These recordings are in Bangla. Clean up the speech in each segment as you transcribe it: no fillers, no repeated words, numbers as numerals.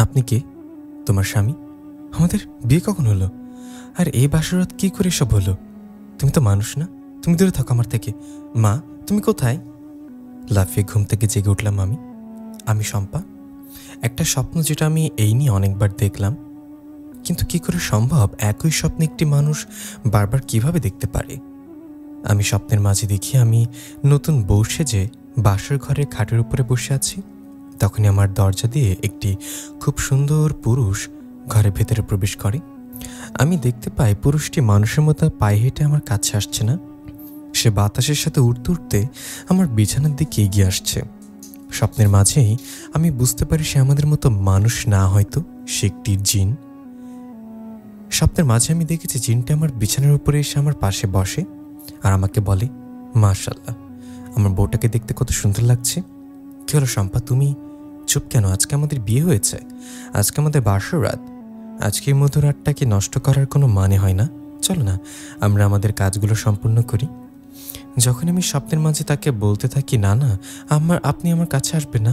আপনি কে? তোমার স্বামী? আমাদের বিয়ে কখন হলো? আর এই বাসরাত কি করে এসব হলো? তুমি তো মানুষ না, তুমি দূরে থাকো আমার থেকে। মা, তুমি কোথায়? লাফিয়ে ঘুম থেকে জেগে উঠলাম আমি। আমি শম্পা। একটা স্বপ্ন যেটা আমি এই নিয়ে অনেকবার দেখলাম, কিন্তু কি করে সম্ভব একই স্বপ্নে একটি মানুষ বারবার কিভাবে দেখতে পারে? আমি স্বপ্নের মাঝে দেখি আমি নতুন বউ সেজে বাসর ঘরের খাটের উপরে বসে আছি। তখনই আমার দরজা দিয়ে একটি খুব সুন্দর পুরুষ ঘরের ভেতরে প্রবেশ করে। আমি দেখতে পাই পুরুষটি মানুষের মতো পায়ে হেঁটে আমার কাছে আসছে না, সে বাতাসের সাথে উঠতে উঠতে আমার বিছানার দিকে এগিয়ে আসছে। স্বপ্নের মাঝেই আমি বুঝতে পারি সে আমাদের মতো মানুষ না, হয়তো সে একটি জিন। স্বপ্নের মাঝে আমি দেখেছি জিনটা আমার বিছানার উপরে এসে আমার পাশে বসে আর আমাকে বলে, মাশাআল্লাহ, আমার বউটাকে দেখতে কত সুন্দর লাগছে। কি হলো শম্পা, তুমি চুপ কেন? আজকে আমাদের বিয়ে হয়েছে, আজকে আমাদের বাসর রাত। আজকে এই মধুর রাতটাকে নষ্ট করার কোনো মানে হয় না। চলো না আমরা আমাদের কাজগুলো সম্পূর্ণ করি। যখন আমি স্বপ্নের মাঝে তাকে বলতে থাকি, না না, আপনি আমার কাছে আসবেন না,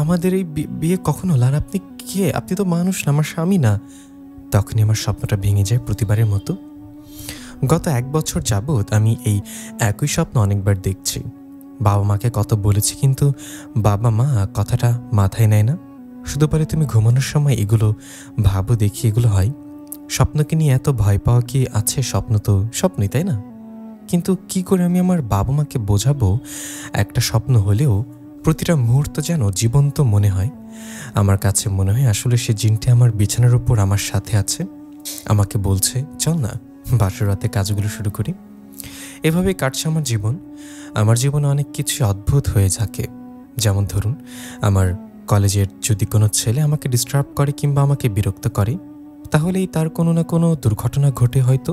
আমাদের এই বিয়ে কখন হলো? আর আপনি কে? আপনি তো মানুষ না, আমার স্বামী না। তখনই আমার স্বপ্নটা ভেঙে যায় প্রতিবারের মতো। গত 1 বছর যাবৎ আমি এই একই স্বপ্ন অনেকবার দেখছি। বাবা মাকে কত বলেছি, কিন্তু বাবা মা কথাটা মাথায় নেয় না। শুধু বলে, তুমি ঘুমানোর সময় এগুলো ভাবো, দেখি এগুলো হয়। স্বপ্নকে নিয়ে এত ভয় পাওয়া কি আছে? স্বপ্ন তো স্বপ্নই, তাই না? কিন্তু কি করে আমি আমার বাবা মাকে বোঝাবো একটা স্বপ্ন হলেও প্রতিটা মুহূর্ত যেন জীবন্ত মনে হয়। আমার কাছে মনে হয় আসলে সে জিনটি আমার বিছানার উপর আমার সাথে আছে, আমাকে বলছে, চল না বাসর রাতে কাজগুলো শুরু করি। এভাবেই কাটছে আমার জীবন। আমার জীবনে অনেক কিছু অদ্ভুত হয়ে থাকে। যেমন ধরুন, আমার কলেজের যদি কোনো ছেলে আমাকে ডিস্টার্ব করে কিংবা আমাকে বিরক্ত করে, তাহলেই তার কোনো না কোনো দুর্ঘটনা ঘটে, হয়তো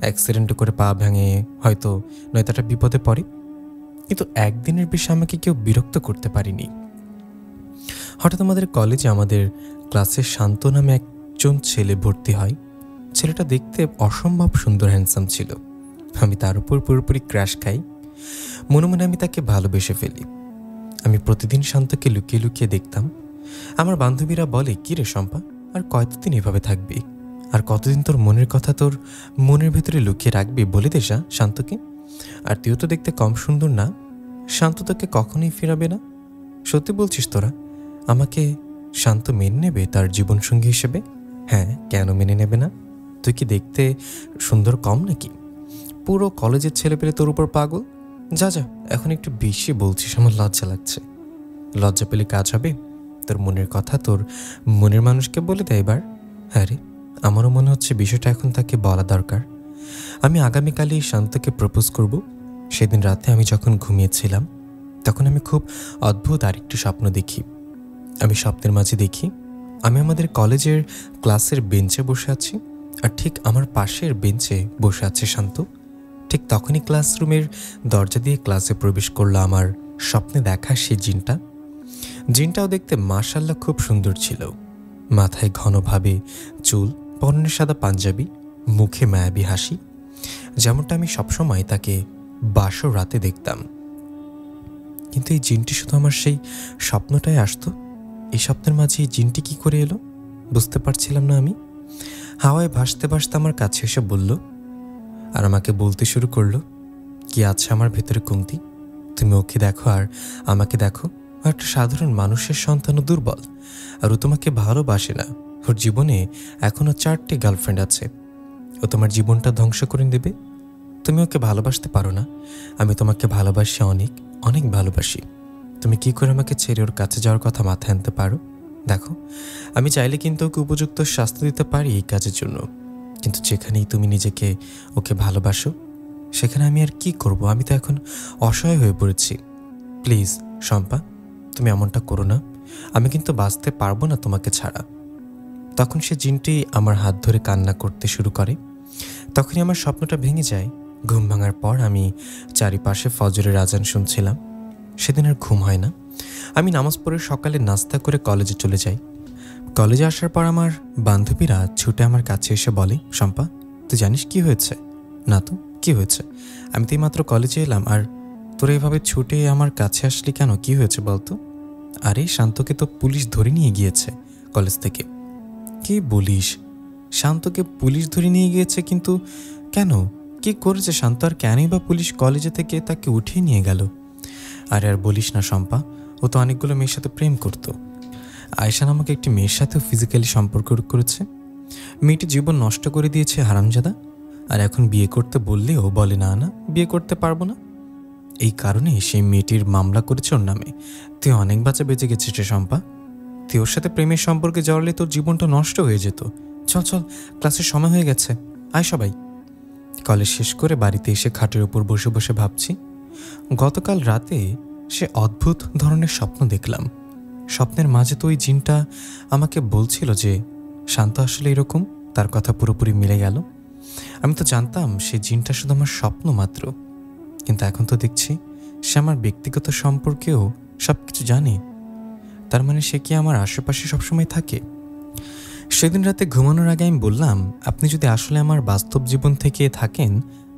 অ্যাক্সিডেন্ট করে পা ভেঙে, হয়তো নয়তো একটা বিপদে পড়ে। কিন্তু একদিনের বেশি আমাকে কেউ বিরক্ত করতে পারেনি। হঠাৎ আমাদের কলেজে আমাদের ক্লাসে শান্ত নামে একজন ছেলে ভর্তি হয়। ছেলেটা দেখতে অসম্ভব সুন্দর, হ্যান্ডসাম ছিল। আমি তার উপর পুরোপুরি ক্র্যাশ খাই। মনে মনে আমি তাকে ভালোবেসে ফেলি। আমি প্রতিদিন শান্তকে লুকিয়ে লুকিয়ে দেখতাম। আমার বান্ধবীরা বলে, কি রে শম্পা, আর কতদিন এভাবে থাকবি? আর কতদিন তোর মনের কথা তোর মনের ভেতরে লুকিয়ে রাখবি? বলে দে শান্তকে। আর তুইও তো দেখতে কম সুন্দর না, শান্ত তোকে কখনোই ফিরাবে না। সত্যি বলছিস তোরা? আমাকে শান্ত মেনে নেবে তার জীবনসঙ্গী হিসেবে? হ্যাঁ, কেন মেনে নেবে না? তুই কি দেখতে সুন্দর কম নাকি? পুরো কলেজের ছেলে পেলে তোর উপর পাগল। যা যা, এখন একটু বেশি বলছিস, আমার লজ্জা লাগছে। লজ্জা পেলে কাজ হবে? তোর মনের কথা তোর মনের মানুষকে বলে দেয় এবার। হ্যাঁ রে, আমারও মনে হচ্ছে বিষয়টা এখন তাকে বলা দরকার। আমি আগামীকালই শান্তকে প্রপোজ করব। সেদিন রাতে আমি যখন ঘুমিয়েছিলাম, তখন আমি খুব অদ্ভুত আরেকটি স্বপ্ন দেখি। আমি স্বপ্নের মাঝে দেখি আমি আমাদের কলেজের ক্লাসের বেঞ্চে বসে আছি, আর ঠিক আমার পাশের বেঞ্চে বসে আছে শান্ত। ঠিক তখনই ক্লাসরুমের দরজা দিয়ে ক্লাসে প্রবেশ করলো আমার স্বপ্নে দেখা সেই জিনটা। জিনটাও দেখতে মাশাআল্লাহ খুব সুন্দর ছিল। মাথায় ঘনভাবে চুল, পরনে সাদা পাঞ্জাবি, মুখে মায়াবী হাসি, যেমনটা আমি সবসময় তাকে বাসর রাতে দেখতাম। কিন্তু এই জিনটি শুধু আমার সেই স্বপ্নটাই আসতো। এই স্বপ্নের মাঝে এই জিনটি কি করে এলো বুঝতে পারছিলাম না আমি। হাওয়ায় ভাসতে ভাসতে আমার কাছে এসে বলল, আর আমাকে বলতে শুরু করলো, কি আছে আমার ভেতরে কমতি? তুমি ওকে দেখো আর আমাকে দেখো, একটা সাধারণ মানুষের সন্তানও দুর্বল, আর ও তোমাকে ভালোবাসে না। ওর জীবনে এখনো 4টি গার্লফ্রেন্ড আছে। ও তোমার জীবনটা ধ্বংস করে দেবে। তুমি ওকে ভালোবাসতে পারো না, আমি তোমাকে ভালোবাসি, অনেক অনেক ভালোবাসি। তুমি কি করে আমাকে ছেড়ে ওর কাছে যাওয়ার কথা মাথায় আনতে পারো? দেখো, আমি চাইলে কিন্তু ওকে উপযুক্ত শাস্তি দিতে পারি এই কাজের জন্য, কিন্তু যেখানেই তুমি নিজেকে ওকে ভালোবাসো, সেখানে আমি আর কি করব? আমি তো এখন অসহায় হয়ে পড়েছি। প্লিজ শম্পা, তুমি এমনটা করো না, আমি কিন্তু বাঁচতে পারবো না তোমাকে ছাড়া। তখন সে জিনটি আমার হাত ধরে কান্না করতে শুরু করে। তখনই আমার স্বপ্নটা ভেঙে যায়। ঘুম ভাঙার পর আমি চারিপাশে ফজরের আজান শুনছিলাম। সেদিন আর ঘুম হয় না। আমি নামাজ পড়ে সকালে নাস্তা করে কলেজে চলে যাই। কলেজে আসার পর আমার বান্ধবীরা ছুটে আমার কাছে এসে বলে, শম্পা, তুই জানিস কি হয়েছে? না তো, কি হয়েছে? আমি তো মাত্র কলেজে এলাম, আর তোরা এভাবে ছুটে আমার কাছে আসলি কেন? কি হয়েছে বলতো? আরে শান্তকে তো পুলিশ ধরে নিয়ে গিয়েছে, কলেজ থেকে। কি বলিস, শান্তকে পুলিশ ধরে নিয়ে গিয়েছে, কিন্তু কেন, কি করেছে শান্ত, আর কেনই বা পুলিশ কলেজে থেকে তাকে উঠিয়ে নিয়ে গেল? আর আর বলিস না শম্পা, ও তো অনেকগুলো মেয়ের সাথে প্রেম করত। আয়শা নামক একটি মেয়ের সাথেও ফিজিক্যালি সম্পর্ক করেছে। মেয়েটি জীবন নষ্ট করে দিয়েছে হারামজাদা। আর এখন বিয়ে করতে বললেও বলে না না, বিয়ে করতে পারবো না। এই কারণে সেই মেয়েটির মামলা করেছে ওর নামে। তুই অনেক বাচ্চা বেঁচে গেছিস রে শম্পা। তুই ওর সাথে প্রেমের সম্পর্কে জড়ালে তোর জীবনটা নষ্ট হয়ে যেত। চল চল, ক্লাসের সময় হয়ে গেছে, আয় সবাই। কলেজ শেষ করে বাড়িতে এসে খাটের উপর বসে বসে ভাবছি, গতকাল রাতে সে অদ্ভুত ধরনের স্বপ্ন দেখলাম। স্বপ্নের মাঝে তো ওই জিনটা আমাকে বলছিল যে শান্ত আসলে এরকম। তার কথা পুরোপুরি মিলে গেল। আমি তো জানতাম সে জিনটা শুধু আমার স্বপ্ন মাত্র, কিন্তু এখন তো দেখছি সে আমার ব্যক্তিগত সম্পর্কেও সব কিছু জানে। তার মানে সে কি আমার আশেপাশে সবসময় থাকে? সেদিন রাতে ঘুমানোর আগে আমি বললাম, আপনি যদি আসলে আমার বাস্তব জীবন থেকে থাকেন,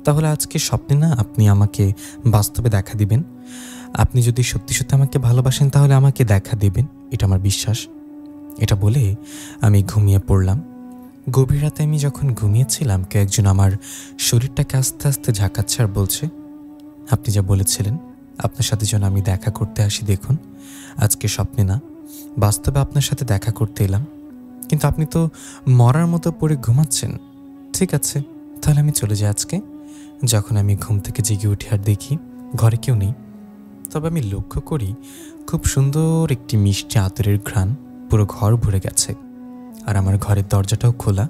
তাহলে আজকে স্বপ্নে না, আপনি আমাকে বাস্তবে দেখা দিবেন। আপনি যদি সত্যি সত্যি আমাকে ভালোবাসেন, তাহলে আমাকে দেখা দিবেন, এটা আমার বিশ্বাস। এটা বলে আমি ঘুমিয়ে পড়লাম। গভীর রাতে আমি যখন ঘুমিয়েছিলাম, কেউ একজন আমার শরীরটাকে আস্তে আস্তে ঝাঁকাচ্ছে আর বলছে, আপনি যা বলেছিলেন আপনার সাথে যেন আমি দেখা করতে আসি, দেখুন আজকে স্বপ্নে না, বাস্তবে আপনার সাথে দেখা করতে এলাম। কিন্তু আপনি তো মরার মতো পড়ে ঘুমাচ্ছেন। ঠিক আছে, তাহলে আমি চলে যাই আজকে। যখন আমি ঘুম থেকে জেগে উঠি আর দেখি ঘরে কেউ নেই, তবে আমি লক্ষ্য করি খুব সুন্দর একটি মিষ্টি আতরের ঘ্রাণ পুরো ঘর ভরে গেছে, আর আমার ঘরের দরজাটাও খোলা।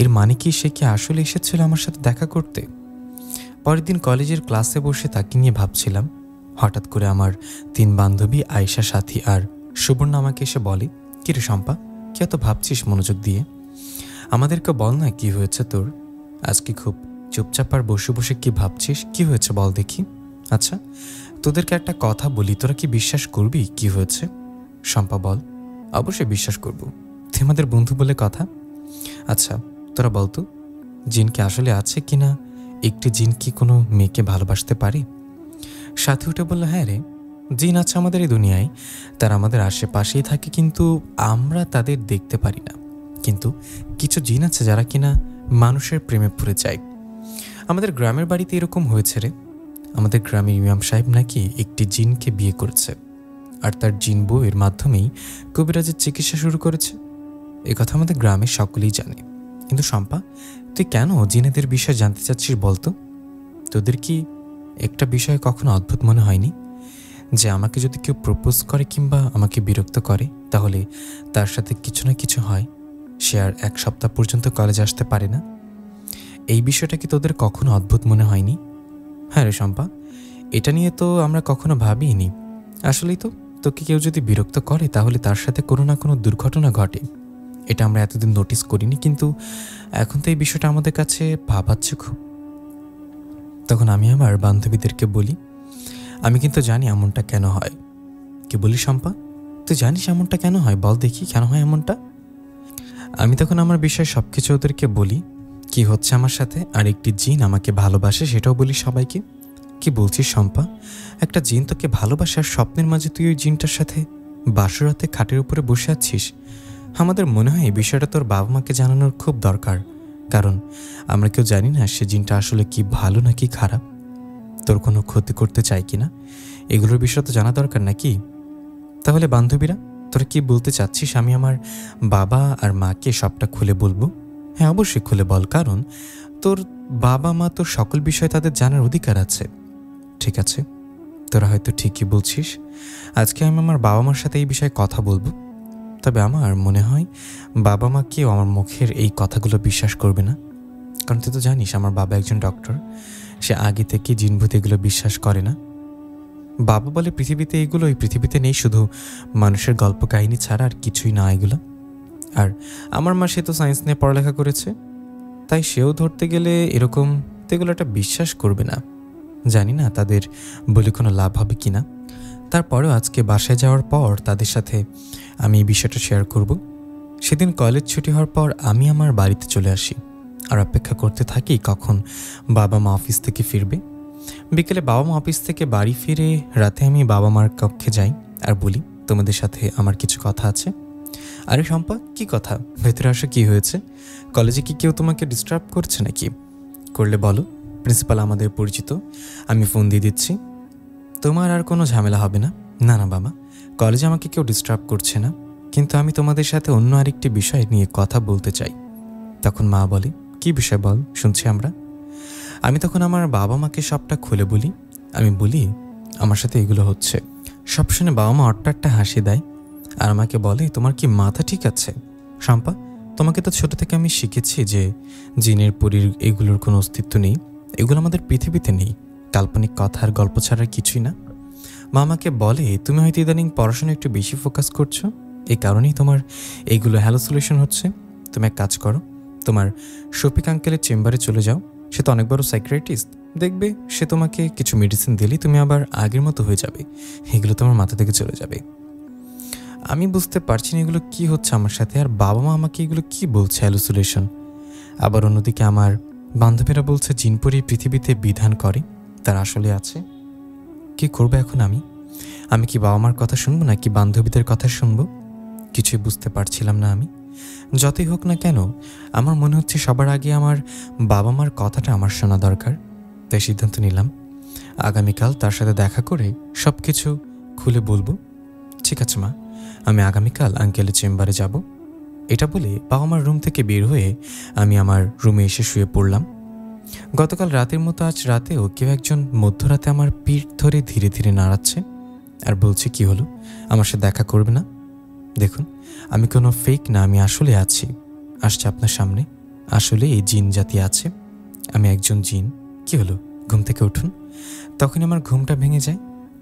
এর মানে কি সে কি আসলে এসেছিল আমার সাথে দেখা করতে? পরের দিন কলেজের ক্লাসে বসে তাকে নিয়ে ভাবছিলাম। হঠাৎ করে আমার 3 বান্ধবী আয়েশা, সাথী আর সুবর্ণা আমাকে এসে বলে, কিরে শম্পা, কি এত ভাবছিস মনোযোগ দিয়ে? আমাদেরকে বল না কি হয়েছে তোর, আজকে খুব চুপচাপ আর বসে বসে কি ভাবছিস, কি হয়েছে বল দেখি। আচ্ছা তোদেরকে একটা কথা বলি, তোরা কি বিশ্বাস করবি কি হয়েছে? শম্পা বল। অবশ্যই বিশ্বাস করব, তুই আমাদের বন্ধু বলে কথা। আচ্ছা তোরা বলতো, জিন কি আসলে আছে কিনা? একটি জিন কি কোনো মেয়েকে ভালোবাসতে পারে? সাথে উঠে বলল, হ্যাঁ রে, জিন আছে আমাদের এই দুনিয়ায়, তারা আমাদের আশেপাশেই থাকে, কিন্তু আমরা তাদের দেখতে পারি না। কিন্তু কিছু জিন আছে যারা কিনা মানুষের প্রেমে পড়ে যায়। আমাদের গ্রামের বাড়িতে এরকম হয়েছে রে। আমাদের গ্রামের ইমাম সাহেব নাকি একটি জিনকে বিয়ে করেছে, আর তার জিন বউয়ের মাধ্যমেই কবিরাজের চিকিৎসা শুরু করেছে। এ কথা আমাদের গ্রামের সকলেই জানে। কিন্তু শম্পা, তুই কেন জিনেদের বিষয় জানতে চাচ্ছিস বলতো? তোদের কি একটা বিষয় কখনো অদ্ভুত মনে হয়নি যে আমাকে যদি কেউ প্রপোজ করে কিংবা আমাকে বিরক্ত করে, তাহলে তার সাথে কিছু না কিছু হয়, সে আর 1 সপ্তাহ পর্যন্ত কলেজে আসতে পারে না? এই বিষয়টা কি তোদের কখনো অদ্ভুত মনে হয়নি? হ্যাঁ রে শম্পা, এটা নিয়ে তো আমরা কখনো ভাবিনি। আসলেই তো, তোকে কেউ যদি বিরক্ত করে তাহলে তার সাথে কোনো না কোনো দুর্ঘটনা ঘটে। এটা আমরা এতদিন নোটিস করিনি, কিন্তু এখন তো এই বিষয়টা আমাদের কাছে ভাবাচ্ছে খুব। তখন আমি আমার বান্ধবীদেরকে বলি, আমি কিন্তু জানি এমনটা কেন হয়। কি বলি শম্পা, তুই জানিস এমনটা কেন হয়? বল দেখি কেন হয় এমনটা। আমি তখন আমার বিষয়ে সবকিছু ওদেরকে বলি, কি হচ্ছে আমার সাথে, আর একটি জিন আমাকে ভালোবাসে সেটাও বলি সবাইকে। কি বলছিস শম্পা, একটা জিন তোকে ভালোবাসে আর স্বপ্নের মাঝে তুই ওই জিনটার সাথে বাসরাতে খাটের উপরে বসে আছিস? আমাদের মনে হয় এই বিষয়টা তোর বাবা মাকে জানানোর খুব দরকার, কারণ আমরা কেউ জানি না সে জিনটা আসলে কি ভালো নাকি খারাপ, তোর কোনো ক্ষতি করতে চাই কিনা, এগুলোর বিষয় তো জানা দরকার নাকি? তাহলে বান্ধবীরা, তোরা কি বলতে চাচ্ছিস আমি আমার বাবা আর মাকে সবটা খুলে বলবো? হ্যাঁ অবশ্যই খুলে বল, কারণ তোর বাবা মা তোর সকল বিষয় তাদের জানার অধিকার আছে। ঠিক আছে, তোরা হয়তো ঠিকই বলছিস, আজকে আমি আমার বাবা মার সাথে এই বিষয়ে কথা বলবো। তবে আমার মনে হয় বাবা মা কেউ আমার মুখের এই কথাগুলো বিশ্বাস করবে না, কারণ তুই তো জানিস আমার বাবা একজন ডক্টর, সে আগে থেকে জিনভূত এগুলো বিশ্বাস করে না। বাবা বলে পৃথিবীতে এগুলো, এই পৃথিবীতে নেই, শুধু মানুষের গল্প কাহিনী ছাড়া আর কিছুই না এগুলো। আর আমার মা, সে তো সায়েন্স নিয়ে পড়ালেখা করেছে, তাই সেও ধরতে গেলে এরকম তো এগুলো একটা বিশ্বাস করবে না। জানি না তাদের বলে কোনো লাভ হবে কিনা। তারপরেও আজকে বাসায় যাওয়ার পর তাদের সাথে আমি এই বিষয়টা শেয়ার করব। সেদিন কলেজ ছুটি হওয়ার পর আমি আমার বাড়িতে চলে আসি আর অপেক্ষা করতে থাকি কখন বাবা মা অফিস থেকে ফিরবে। বিকেলে বাবা মা অফিস থেকে বাড়ি ফিরে রাতে আমি বাবা মার কক্ষে যাই আর বলি, তোমাদের সাথে আমার কিছু কথা আছে। আরে শম্পা, কি কথা? ভেতরে আসো, কি হয়েছে? কলেজে কি কেউ তোমাকে ডিস্টার্ব করছে নাকি? করলে বলো, প্রিন্সিপাল আমাদের পরিচিত, আমি ফোন দিয়ে দিচ্ছি। তোমার আর কোনো ঝামেলা হবে না। না না বাবা, কলেজে আমাকে কেউ ডিস্টার্ব করছে না, কিন্তু আমি তোমাদের সাথে অন্য আরেকটি বিষয় নিয়ে কথা বলতে চাই। তখন মা বলে, কি বিষয় বল, শুনছি আমরা। আমি তখন আমার বাবা মাকে সবটা খুলে বলি। আমি বলি আমার সাথে এগুলো হচ্ছে। সব শুনে বাবা মা অট্টা হাসি দেয় আর আমাকে বলে, তোমার কি মাথা ঠিক আছে? শম্পা, তোমাকে তো ছোট থেকে আমি শিখেছি যে জিনের পরীর এগুলোর কোনো অস্তিত্ব নেই, এগুলো আমাদের পৃথিবীতে নেই, কাল্পনিক কথার গল্প ছাড়া কিছুই না। মা আমাকে বলে, তুমি হয়তো ইদানিং পড়াশোনা একটু বেশি ফোকাস করছো, এই কারণেই তোমার এইগুলো হ্যালোসিলেশন হচ্ছে। তুমি এক কাজ করো, তোমার শফিক আঙ্কেলের চেম্বারে চলে যাও। সে তো অনেক বড় সাইকিয়াট্রিস্ট, দেখবে সে তোমাকে কিছু মেডিসিন দিলেই তুমি আবার আগের মতো হয়ে যাবে, এগুলো তোমার মাথা থেকে চলে যাবে। আমি বুঝতে পারছি না এগুলো কি হচ্ছে আমার সাথে, আর বাবা মা আমাকে এগুলো কি বলছে হ্যালুসিনেশন। আবার অন্যদিকে আমার বান্ধবীরা বলছে জিনপরি পৃথিবীতে বিধান করে, তার আসলে আছে। কি করবো এখন আমি কি বাবা মার কথা শুনবো নাকি বান্ধবীদের কথা শুনবো? কিছুই বুঝতে পারছিলাম না আমি। যতই হোক না কেন, আমার মনে হচ্ছে সবার আগে আমার বাবা মার কথাটা আমার শোনা দরকার। তাই সিদ্ধান্ত নিলাম আগামীকাল তার সাথে দেখা করে সব কিছু খুলে বলবো। ঠিক আছে মা, আমি আগামীকাল আঙ্কেলের চেম্বারে যাব। এটা বলে বাবা মার রুম থেকে বের হয়ে আমি আমার রুমে এসে শুয়ে পড়লাম। গতকাল রাতের মতো আজ রাতেও কেউ একজন মধ্যরাতে আমার পিঠ ধরে ধীরে ধীরে নাড়াচ্ছে আর বলছে, কি হলো, আমার সাথে দেখা করবে না? দেখুন, আমি কোনো ফেক না, আমি আসলে আছি, আসছে আপনার সামনে। আসলে এই জিন জাতি আছে, আমি একজন জিন। কি হলো, ঘুম থেকে উঠুন। তখন আমার ঘুমটা ভেঙে যায়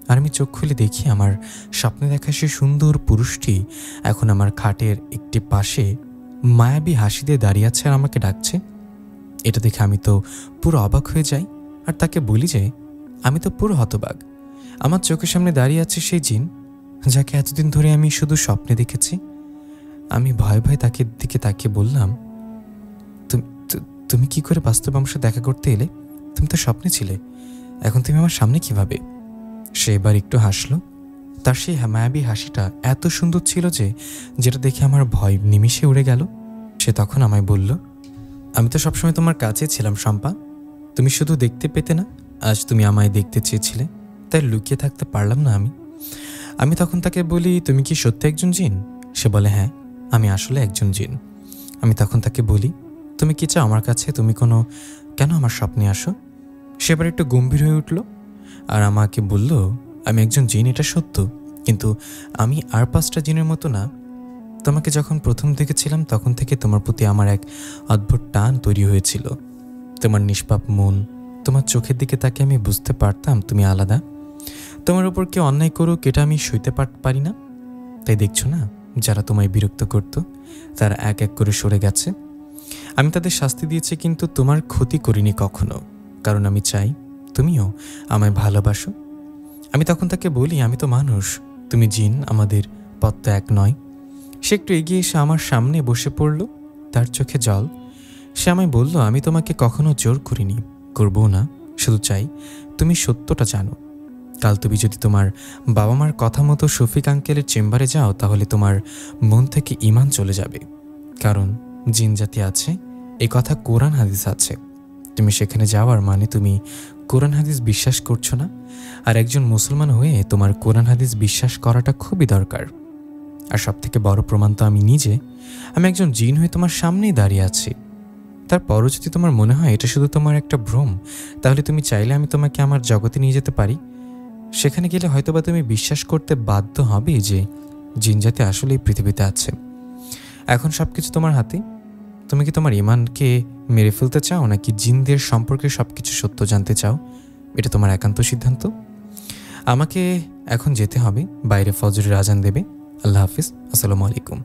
আর আমি চোখ খুলে দেখি আমার স্বপ্নে দেখা সে সুন্দর পুরুষটি এখন আমার খাটের একটি পাশে মায়াবী হাসি দিয়ে দাঁড়িয়ে আছে আর আমাকে ডাকছে। এটা দেখে আমি তো পুরো অবাক হয়ে যাই আর তাকে বলি যে আমি তো পুরো হতবাক, আমার চোখের সামনে দাঁড়িয়ে আছে সেই জিন যাকে এতদিন ধরে আমি শুধু স্বপ্নে দেখেছি। আমি ভয়ে ভয়ে তাকে দিকে তাকিয়ে বললাম, তুমি কি করে বাস্তবে আমার সাথে দেখা করতে এলে? তুমি তো স্বপ্নে ছিলে, এখন তুমি আমার সামনে কিভাবে? সে এবার একটু হাসলো, তার সেই মায়াবী হাসিটা এত সুন্দর ছিল যে যেটা দেখে আমার ভয় নিমিষে উড়ে গেল। সে তখন আমায় বলল, আমি তো সবসময় তোমার কাছে ছিলাম শম্পা, তুমি শুধু দেখতে পেতে না, আজ তুমি আমায় দেখতে চেয়েছিলে, তাই লুকিয়ে থাকতে পারলাম না আমি তখন তাকে বলি, তুমি কি সত্যি একজন জিন? সে বলে, হ্যাঁ, আমি আসলে একজন জিন। আমি তখন তাকে বলি, তুমি কি চাও আমার কাছে? তুমি কেন আমার স্বপ্নে আসো? সে এবার একটু গম্ভীর হয়ে উঠল আর আমাকে বলল, আমি একজন জিন, এটা সত্য, কিন্তু আমি আর 5টা জিনের মতো না। তোমাকে যখন প্রথম দেখেছিলাম তখন থেকে তোমার প্রতি আমার এক অদ্ভুত টান তৈরি হয়েছিল। তোমার নিষ্পাপ মন, তোমার চোখের দিকে তাকে আমি বুঝতে পারতাম তুমি আলাদা। তোমার উপর কেউ অন্যায় করুক এটা আমি সইতে পারি না। তাই দেখছো না, যারা তোমায় বিরক্ত করত তারা এক এক করে সরে গেছে। আমি তাদের শাস্তি দিয়েছি, কিন্তু তোমার ক্ষতি করিনি কখনো, কারণ আমি চাই তুমিও আমায় ভালোবাসো। আমি তখন তাকে বলি, আমি তো মানুষ, তুমি জিন, আমাদের পথ তো এক নয়। সে একটু এগিয়ে এসে আমার সামনে বসে পড়ল, তার চোখে জল। সে আমায় বলল, আমি তোমাকে কখনো জোর করিনি, করবো না, শুধু চাই তুমি সত্যটা জানো। কাল তুমি যদি তোমার বাবা মার কথা মতো শফিক আঙ্কেলের চেম্বারে যাও তাহলে তোমার মন থেকে ঈমান চলে যাবে, কারণ জিন জাতি আছে, এই কথা কোরআন হাদিস আছে। তুমি সেখানে যাওয়ার মানে তুমি কোরআন হাদিস বিশ্বাস করছো না, আর একজন মুসলমান হয়ে তোমার কোরআন হাদিস বিশ্বাস করাটা খুবই দরকার। আর সব থেকে বড় প্রমাণ তো আমি নিজে, আমি একজন জিন হয়ে তোমার সামনেই দাঁড়িয়ে আছি। তারপরও যদি তোমার মনে হয় এটা শুধু তোমার একটা ভ্রম, তাহলে তুমি চাইলে আমি তোমাকে আমার জগতে নিয়ে যেতে পারি। সেখানে গেলে হয়তোবা তুমি বিশ্বাস করতে বাধ্য হবে যে জিন জাতি আসলে এই পৃথিবীতে আছে। এখন সব কিছু তোমার হাতে। তুমি কি তোমার ঈমানকে মেরে ফেলতে চাও নাকি জিনদের সম্পর্কে সব কিছু সত্য জানতে চাও? এটা তোমার একান্ত সিদ্ধান্ত। আমাকে এখন যেতে হবে, বাইরে ফজরের আজান দেবে। আল্লাহ হাফিজ, আসসালামু আলাইকুম।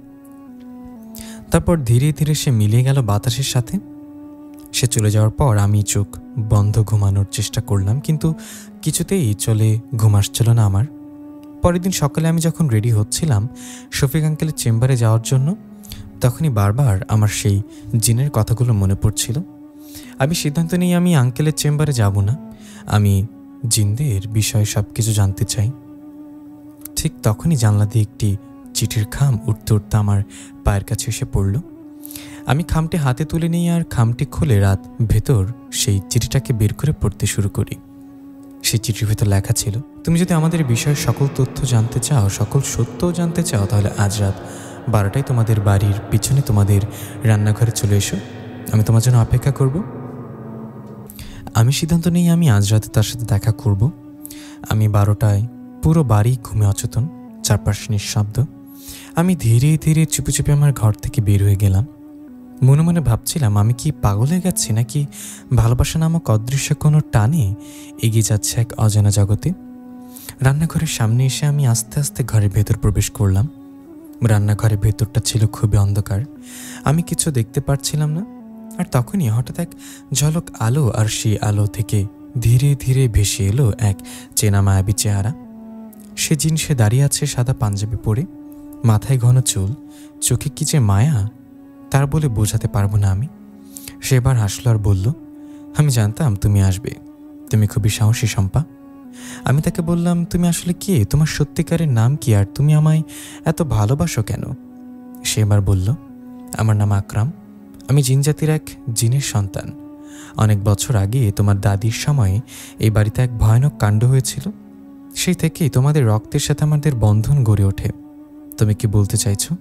তারপর ধীরে ধীরে সে মিলিয়ে গেল বাতাসের সাথে। সে চলে যাওয়ার পর আমি চোখ বন্ধ ঘুমানোর চেষ্টা করলাম, কিন্তু কিছুতেই ঘুম আসছিল না আমার। পরের দিন সকালে আমি যখন রেডি হচ্ছিলাম শফিক আঙ্কেলের চেম্বারে যাওয়ার জন্য, তখনই বারবার আমার সেই জিনের কথাগুলো মনে পড়ছিল। আমি সিদ্ধান্ত নিই আমি আঙ্কেলের চেম্বারে যাব না, আমি জিনদের বিষয়ে সব কিছু জানতে চাই। ঠিক তখনই জানলা দিয়ে একটি চিঠির খাম উঠতে উঠতে আমার পায়ের কাছে এসে পড়ল। আমি খামটি হাতে তুলে নিই আর খামটি খুলে রাত ভেতর সেই চিঠিটাকে বের করে পড়তে শুরু করি। সেই চিঠির ভেতর লেখা ছিল, তুমি যদি আমাদের বিষয়ে সকল তথ্য জানতে চাও, সকল সত্যও জানতে চাও, তাহলে আজ রাত 12টায় তোমাদের বাড়ির পিছনে তোমাদের রান্নাঘরে চলে এসো। আমি তোমার জন্য অপেক্ষা করব। আমি সিদ্ধান্ত নিই আমি আজ রাতে তার সাথে দেখা করব। আমি 12টায় পুরো বাড়ি ঘুমে অচেতন, চারপাশে নিঃশব্দ। আমি ধীরে ধীরে চুপি চুপি আমার ঘর থেকে বের হয়ে গেলাম। মনে মনে ভাবছিলাম, আমি কি পাগল হয়ে গেছি, নাকি ভালোবাসা নামক অদৃশ্য কোনো টানে এগিয়ে যাচ্ছে এক অজানা জগতে। রান্নাঘরের সামনে এসে আমি আস্তে আস্তে ঘরের ভেতর প্রবেশ করলাম। রান্নাঘরের ভেতরটা ছিল খুবই অন্ধকার, আমি কিছু দেখতে পারছিলাম না। আর তখনই হঠাৎ এক ঝলক আলো, আর সেই আলো থেকে ধীরে ধীরে ভেসে এলো এক চেনা মায়াবী চেহারা। সে জিনিসে দাঁড়িয়ে আছে সাদা পাঞ্জাবি পরে, মাথায় ঘন চুল, চোখে কি যে মায়া তার বলে বোঝাতে পারবো না আমি। সে এবার হাসলো আর বলল, আমি জানতাম তুমি আসবে, তুমি খুবই সাহসী শম্পা। আমি তাকে বললাম, তুমি আসলে কে, তোমার সত্যিকারের নাম কি, আর তুমি আমায় এত ভালোবাসো কেন? সে এবার বলল, আমার নাম আকরাম, আমি জিন জাতির এক জিনের সন্তান। অনেক বছর আগে তোমার দাদির সময়ে এই বাড়িতে এক ভয়ানক কাণ্ড হয়েছিল। সেই থেকেই তোমাদের রক্তের সাথে আমাদের বন্ধন গড়ে ওঠে। তুমি কি বলতে চাইছো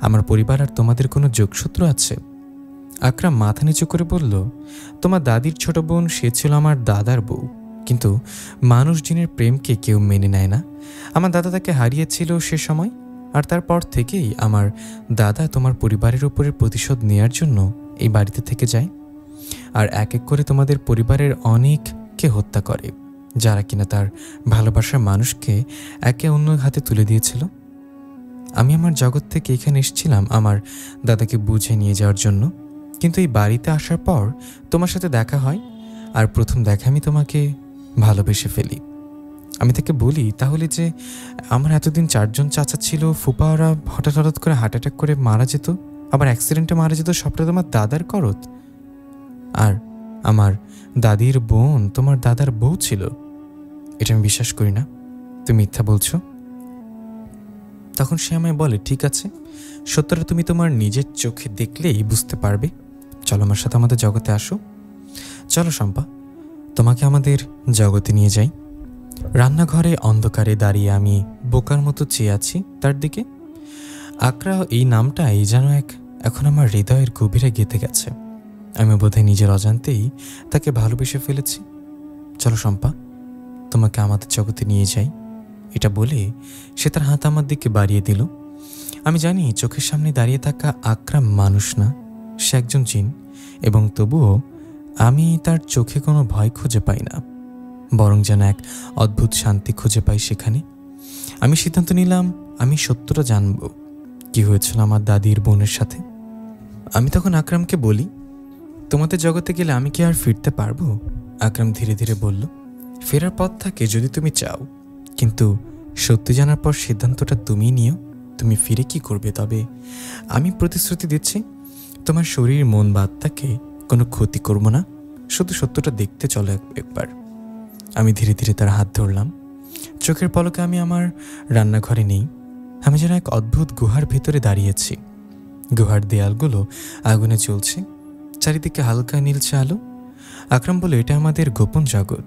আমার পরিবার আর তোমাদের কোনো যোগসূত্র আছে? আকরাম মাথা নিচু করে বলল, তোমার দাদির ছোট বোন, সে ছিল আমার দাদার বউ, কিন্তু মানুষ জিনের প্রেমকে কেউ মেনে নেয় না। আমার দাদা তাকে হারিয়েছিল সে সময়, আর তারপর থেকেই আমার দাদা তোমার পরিবারের উপরে প্রতিশোধ নেয়ার জন্য এই বাড়িতে থেকে যায়, আর এক এক করে তোমাদের পরিবারের অনেককে হত্যা করে, যারা কিনা তার ভালোবাসার মানুষকে একে অন্য হাতে তুলে দিয়েছিল। আমি আমার জগৎ থেকে এখানে এসেছিলাম আমার দাদাকে বুঝে নিয়ে যাওয়ার জন্য, কিন্তু এই বাড়িতে আসার পর তোমার সাথে দেখা হয়, আর প্রথম দেখা আমি তোমাকে ভালোবেসে ফেলি। আমি তাকে বলি, তাহলে যে আমার এতদিন 4 জন চাচা ছিল, ফুপারা হঠাৎ হঠাৎ করে হার্ট অ্যাটাক করে মারা যেত, আবার অ্যাক্সিডেন্টে মারা যেত, সবটা তোমার দাদার করত। আর আমার দাদির বোন তোমার দাদার বউ ছিল। এটা আমি বিশ্বাস করি না, তুমি মিথ্যা বলছো। তখন সে আমায় বলে, ঠিক আছে, সত্যটা তুমি তোমার নিজের চোখে দেখলেই বুঝতে পারবে। চলো আমার সাথে আমাদের জগতে আসো। চলো শম্পা, তোমাকে আমাদের জগতে নিয়ে যাই। রান্নাঘরে অন্ধকারে দাঁড়িয়ে আমি বোকার মতো চেয়ে আছি তার দিকে। আকরা, এই নামটাই যেন এখন আমার হৃদয়ের গভীরে গেঁথে গেছে। আমি বোধহয় নিজের অজান্তেই তাকে ভালোবেসে ফেলেছি। চলো শম্পা, তোমাকে আমাদের জগতে নিয়ে যাই। এটা বলে সে তার হাত আমার দিকে বাড়িয়ে দিল। আমি জানি চোখের সামনে দাঁড়িয়ে থাকা আকরাম মানুষ না, সে একজন জিন, এবং তবুও আমি তার চোখে কোনো ভয় খুঁজে পাই না, বরং যেন এক অদ্ভুত শান্তি খুঁজে পাই সেখানে। আমি সিদ্ধান্ত নিলাম আমি সত্যটা জানব, কি হয়েছিল আমার দাদির বোনের সাথে। আমি তখন আকরামকে বলি, তোমাদের জগতে গেলে আমি কি আর ফিরতে পারবো? আকরাম ধীরে ধীরে বলল, ফেরার পথ থাকে যদি তুমি চাও, কিন্তু সত্যি জানার পর সিদ্ধান্তটা তুমিই নিও, তুমি ফিরে কি করবে। তবে আমি প্রতিশ্রুতি দিচ্ছি, তোমার শরীর মন বা আত্মাকে কোনো ক্ষতি করব না, শুধু সত্যটা দেখতে চলো একবার। আমি ধীরে ধীরে তার হাত ধরলাম। চোখের পলকে আমি আমার রান্নাঘরে নেই, আমি যেন এক অদ্ভুত গুহার ভেতরে দাঁড়িয়েছি। গুহার দেয়ালগুলো আগুনে জ্বলছে, চারিদিকে হালকা নীলচে আলো। আকরাম বলে, এটা আমাদের গোপন জগৎ,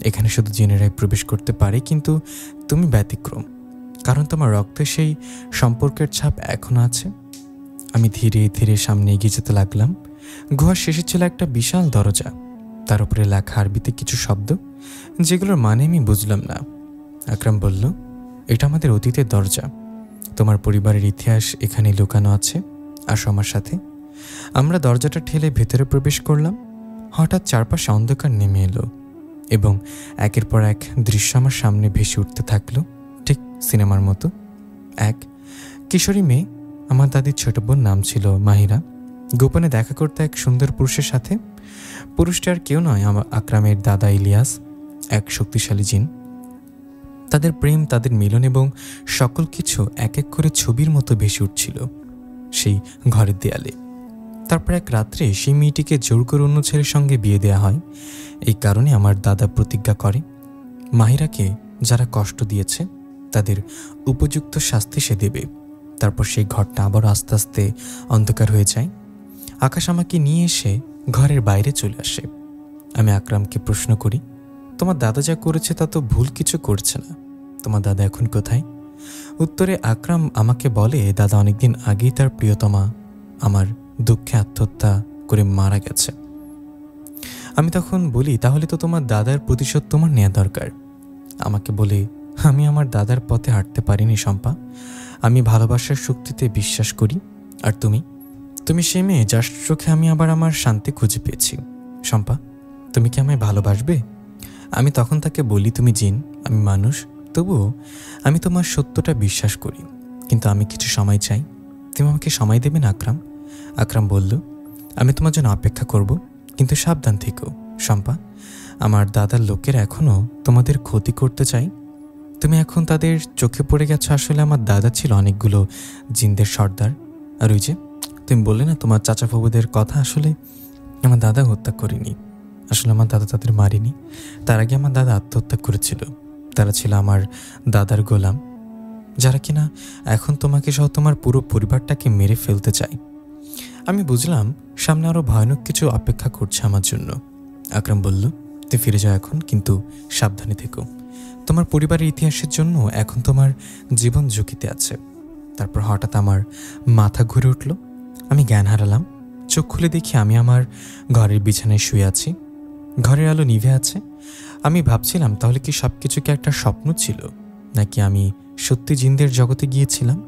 এখানে শুধু জিনেরাই প্রবেশ করতে পারে, কিন্তু তুমি ব্যতিক্রম, কারণ তোমার রক্তে সেই সম্পর্কের ছাপ এখনো আছে। আমি ধীরে ধীরে সামনে এগিয়ে যেতে লাগলাম। গুহার শেষে ছিল একটা বিশাল দরজা, তার উপরে লেখা আরবিতে কিছু শব্দ, যেগুলোর মানে আমি বুঝলাম না। আকরাম বলল, এটা আমাদের অতীতের দরজা, তোমার পরিবারের ইতিহাস এখানে লুকানো আছে, আসো আমার সাথে। আমরা দরজাটা ঠেলে ভেতরে প্রবেশ করলাম। হঠাৎ চারপাশে অন্ধকার নেমে এলো এবং একের পর এক দৃশ্য আমার সামনে ভেসে উঠতে থাকলো, ঠিক সিনেমার মতো। এক কিশোরী মেয়ে, আমার দাদির ছোট বোন, নাম ছিল মাহিরা, গোপনে দেখা করতে এক সুন্দর পুরুষের সাথে। পুরুষটি আর কেউ নয়, আমার আকরামের দাদা ইলিয়াস, এক শক্তিশালী জিন। তাদের প্রেম, তাদের মিলন এবং সকল কিছু এক এক করে ছবির মতো ভেসে উঠছিল সেই ঘরের দেয়ালে। তারপর এক রাত্রে সেই মেয়েটিকে জোর করে অন্য ছেলের সঙ্গে বিয়ে দেওয়া হয়। এই কারণে আমার দাদা প্রতিজ্ঞা করে, মাহিরাকে যারা কষ্ট দিয়েছে তাদের উপযুক্ত শাস্তি সে দেবে, তারপর সেই ঘরটা আবার আস্তে আস্তে অন্ধকার হয়ে যায়। আকাশ আমাকে নিয়ে এসে ঘরের বাইরে চলে আসে। আমি আকরামকে প্রশ্ন করি, তোমার দাদা যা করেছে তা তো ভুল কিছু করছে না, তোমার দাদা এখন কোথায়? উত্তরে আকরাম আমাকে বলে, দাদা অনেকদিন আগেই তার প্রিয়তমা আমার দুঃখে আত্মহত্যা করে মারা গেছে। আমি তখন বলি, তাহলে তো তোমার দাদার প্রতিশোধ তোমার নেওয়া দরকার। আমাকে বলে, আমি আমার দাদার পথে হাঁটতে পারিনি শম্পা, আমি ভালোবাসার শক্তিতে বিশ্বাস করি। আর তুমি সে মেয়ে যার চোখে আমি আবার আমার শান্তি খুঁজে পেয়েছি। শম্পা, তুমি কি আমায় ভালোবাসবে? আমি তখন তাকে বলি, তুমি জিন, আমি মানুষ, তবুও আমি তোমার সত্যটা বিশ্বাস করি, কিন্তু আমি কিছু সময় চাই। তুমি আমাকে সময় দেবে না আকরাম? আকরাম বলল, আমি তোমার জন্য অপেক্ষা করব, কিন্তু সাবধান থেকো শম্পা। আমার দাদার লোকেরা এখনও তোমাদের ক্ষতি করতে চাই। তুমি এখন তাদের চোখে পড়ে গেছো। আসলে আমার দাদা ছিল অনেকগুলো জিনদের সর্দার। আর ওই যে তুমি বললে না তোমার চাচা বাবুদের কথা, আসলে আমার দাদা হত্যা করেনি, আসলে আমার দাদা তাদের মারিনি। তার আগে আমার দাদা আত্মহত্যা করেছিল। তারা ছিল আমার দাদার গোলাম, যারা কিনা এখন তোমাকে সহ তোমার পুরো পরিবারটাকে মেরে ফেলতে চায়। আমি বুঝলাম সামনে আরও ভয়ানক কিছু অপেক্ষা করছে আমার জন্য। আকরাম বলল, তুই ফিরে যাও এখন, কিন্তু সাবধানে থেকো। তোমার পরিবারের ইতিহাসের জন্য এখন তোমার জীবন ঝুঁকিতে আছে। তারপর হঠাৎ আমার মাথা ঘুরে উঠল। আমি জ্ঞান হারালাম। চোখ খুলে দেখি আমি আমার ঘরের বিছানায় শুয়ে আছি। ঘরের আলো নিভে আছে। আমি ভাবছিলাম, তাহলে কি সব কিছু কি একটা স্বপ্ন ছিল, নাকি আমি সত্যি জিনদের জগতে গিয়েছিলাম?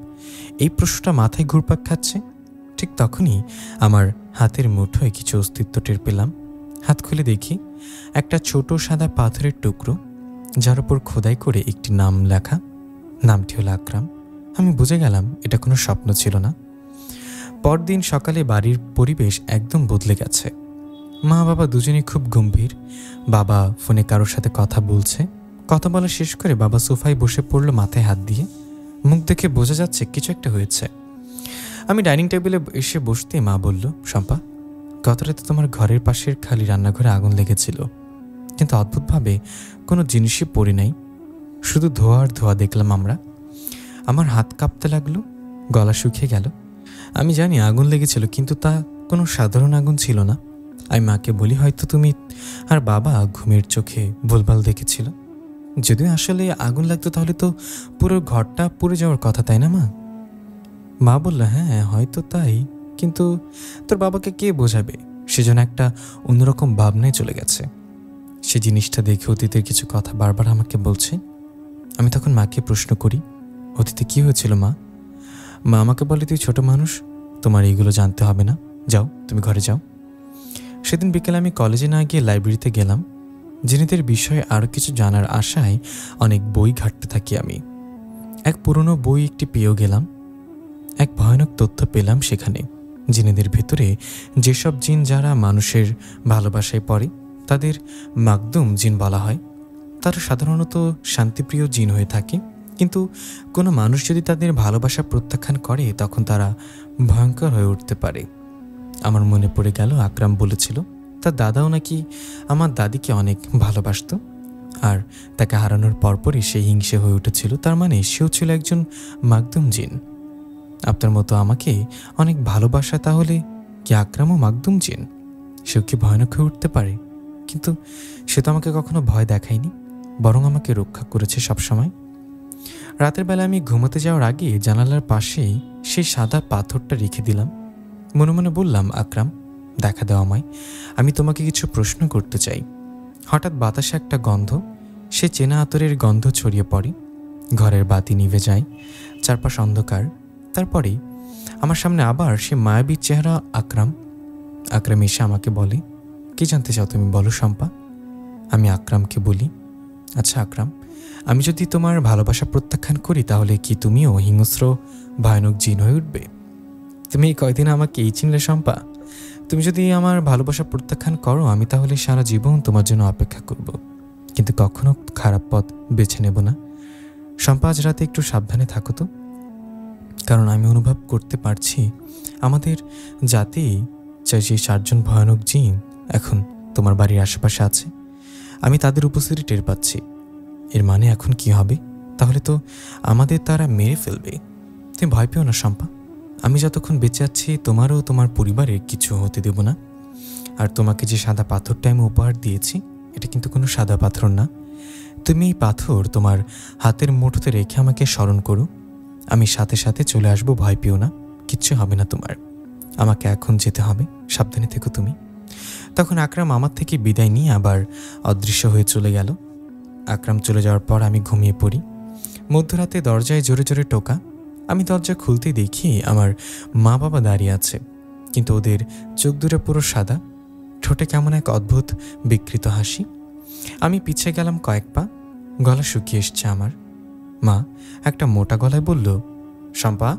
এই প্রশ্নটা মাথায় ঘুরপাক খাচ্ছে। ঠিক তখনই আমার হাতের মুঠোয় কিছু অস্তিত্ব টের পেলাম। হাত খুলে দেখি একটা ছোট সাদা পাথরের টুকরো, যার উপর খোদাই করে একটি নাম লেখা। নামটি হলো আকরাম। আমি বুঝে গেলাম এটা কোনো স্বপ্ন ছিল না। পরদিন সকালে বাড়ির পরিবেশ একদম বদলে গেছে। মা বাবা দুজনেই খুব গম্ভীর। বাবা ফোনে কারোর সাথে কথা বলছে। কথা বলা শেষ করে বাবা সোফায় বসে পড়ল মাথায় হাত দিয়ে। মুখ দেখে বোঝা যাচ্ছে কিছু একটা হয়েছে। আমি ডাইনিং টেবিলে এসে বসতে মা বলল, শম্পা, গত রাতে তোমার ঘরের পাশের খালি রান্নাঘরে আগুন লেগেছিল, কিন্তু অদ্ভুতভাবে কোনো জিনিসই পড়ে নাই, শুধু ধোয়া আর ধোয়া দেখলাম আমরা। আমার হাত কাঁপতে লাগলো, গলা শুকিয়ে গেল। আমি জানি আগুন লেগেছিল, কিন্তু তা কোনো সাধারণ আগুন ছিল না। আমি মাকে বলি, হয়তো তুমি আর বাবা ঘুমের চোখে ভুলভাল দেখেছিল। যদিও আসলে আগুন লাগতো তাহলে তো পুরো ঘরটা পুড়ে যাওয়ার কথা, তাই না মা? মা বলল, হ্যাঁ হয়তো তাই, কিন্তু তোর বাবাকে কে বোঝাবে? সেজন্য একটা অন্যরকম ভাবনায় চলে গেছে। সে জিনিসটা দেখে অতীতের কিছু কথা বারবার আমাকে বলছে। আমি তখন মাকে প্রশ্ন করি, অতীতে কি হয়েছিল মা? মা আমাকে বলে, তুই ছোট মানুষ, তোমার এইগুলো জানতে হবে না, যাও তুমি ঘরে যাও। সেদিন বিকেলে আমি কলেজে না গিয়ে লাইব্রেরিতে গেলাম। জিনেদের বিষয়ে আরও কিছু জানার আশায় অনেক বই ঘাঁটতে থাকি আমি। এক পুরনো বই একটি পেয়েও গেলাম। এক ভয়ানক তথ্য পেলাম সেখানে। জিনেদের ভেতরে যেসব জিন যারা মানুষের ভালোবাসায় পড়ে তাদের মাকদুম জিন বলা হয়। তারা সাধারণত শান্তিপ্রিয় জিন হয়ে থাকে, কিন্তু কোনো মানুষ যদি তাদের ভালোবাসা প্রত্যাখ্যান করে তখন তারা ভয়ঙ্কর হয়ে উঠতে পারে। আমার মনে পড়ে গেল আকরাম বলেছিল তার দাদাও নাকি আমার দাদিকে অনেক ভালোবাসত, আর তাকে হারানোর পরপরই সে হিংসে হয়ে উঠেছিল। তার মানে সেও ছিল একজন মাকদুম জিন। আপনার মতো আমাকে অনেক ভালোবাসা, তাহলে কি আকরামও মাকদুম জিন? সেও কি ভয়ানক হয়ে উঠতে পারে? কিন্তু সে তো আমাকে কখনো ভয় দেখায়নি, বরং আমাকে রক্ষা করেছে সবসময়। রাতের বেলা আমি ঘুমোতে যাওয়ার আগে জানালার পাশেই সেই সাদা পাথরটা রেখে দিলাম। মনে মনে বললাম, আকরাম, দেখা দাও আমায়, আমি তোমাকে কিছু প্রশ্ন করতে চাই। হঠাৎ বাতাসে একটা গন্ধ, সে চেনা আতরের গন্ধ ছড়িয়ে পড়ে। ঘরের বাতি নিভে যায়, চারপাশ অন্ধকার। তারপরেই আমার সামনে আবার সে মায়াবী চেহারা আকরাম। আকরাম এসে আমাকে বলে, কি জানতে চাও তুমি, বলো শম্পা। আমি আকরামকে বলি, আচ্ছা আকরাম, আমি যদি তোমার ভালোবাসা প্রত্যাখ্যান করি তাহলে কি তুমিও হিংস্র ভয়ানক জিন হয়ে উঠবে? তুমি এই কয়দিন আমাকে এই চিনলে শম্পা? তুমি যদি আমার ভালোবাসা প্রত্যাখ্যান করো আমি তাহলে সারা জীবন তোমার জন্য অপেক্ষা করব, কিন্তু কখনো খারাপ পথ বেছে নেব না। শম্পা, আজ রাতে একটু সাবধানে থাকো তো, কারণ আমি অনুভব করতে পারছি আমাদের জাতি যে 7জন ভয়ানক জিন এখন তোমার বাড়ির আশেপাশে আছে। আমি তাদের উপস্থিতি টের পাচ্ছি। এর মানে এখন কি হবে? তাহলে তো আমাদের তারা মেরে ফেলবে। তুমি ভয় পেও না শম্পা, আমি যতক্ষণ বেঁচে আছি তোমারও তোমার পরিবারের কিছু হতে দেব না। আর তোমাকে যে সাদা পাথরটা আমি উপহার দিয়েছি, এটা কিন্তু কোনো সাদা পাথর না। তুমি এই পাথর তোমার হাতের মুঠোতে রেখে আমাকে স্মরণ করো, আমি সাথে সাথে চলে আসবো, ভয় পেও না, কিচ্ছু হবে না তোমার। আমাকে এখন যেতে হবে, সাবধানে থেকো তুমি। তখন আকরাম আমার থেকে বিদায় নিয়ে আবার অদৃশ্য হয়ে চলে গেল। আকরাম চলে যাওয়ার পর আমি ঘুমিয়ে পড়ি। মধ্যরাতে দরজায় জোরে জোরে টোকা। আমি দরজা খুলতেই দেখি আমার মা বাবা দাঁড়িয়ে আছে, কিন্তু ওদের চোখ দুটো পুরো সাদা, ঠোঁটে কেমন এক অদ্ভুত বিকৃত হাসি। আমি পিছিয়ে গেলাম কয়েক পা, গলা শুকিয়ে এসছে আমার। মা একটা মোটা গলায় বলল, শম্পা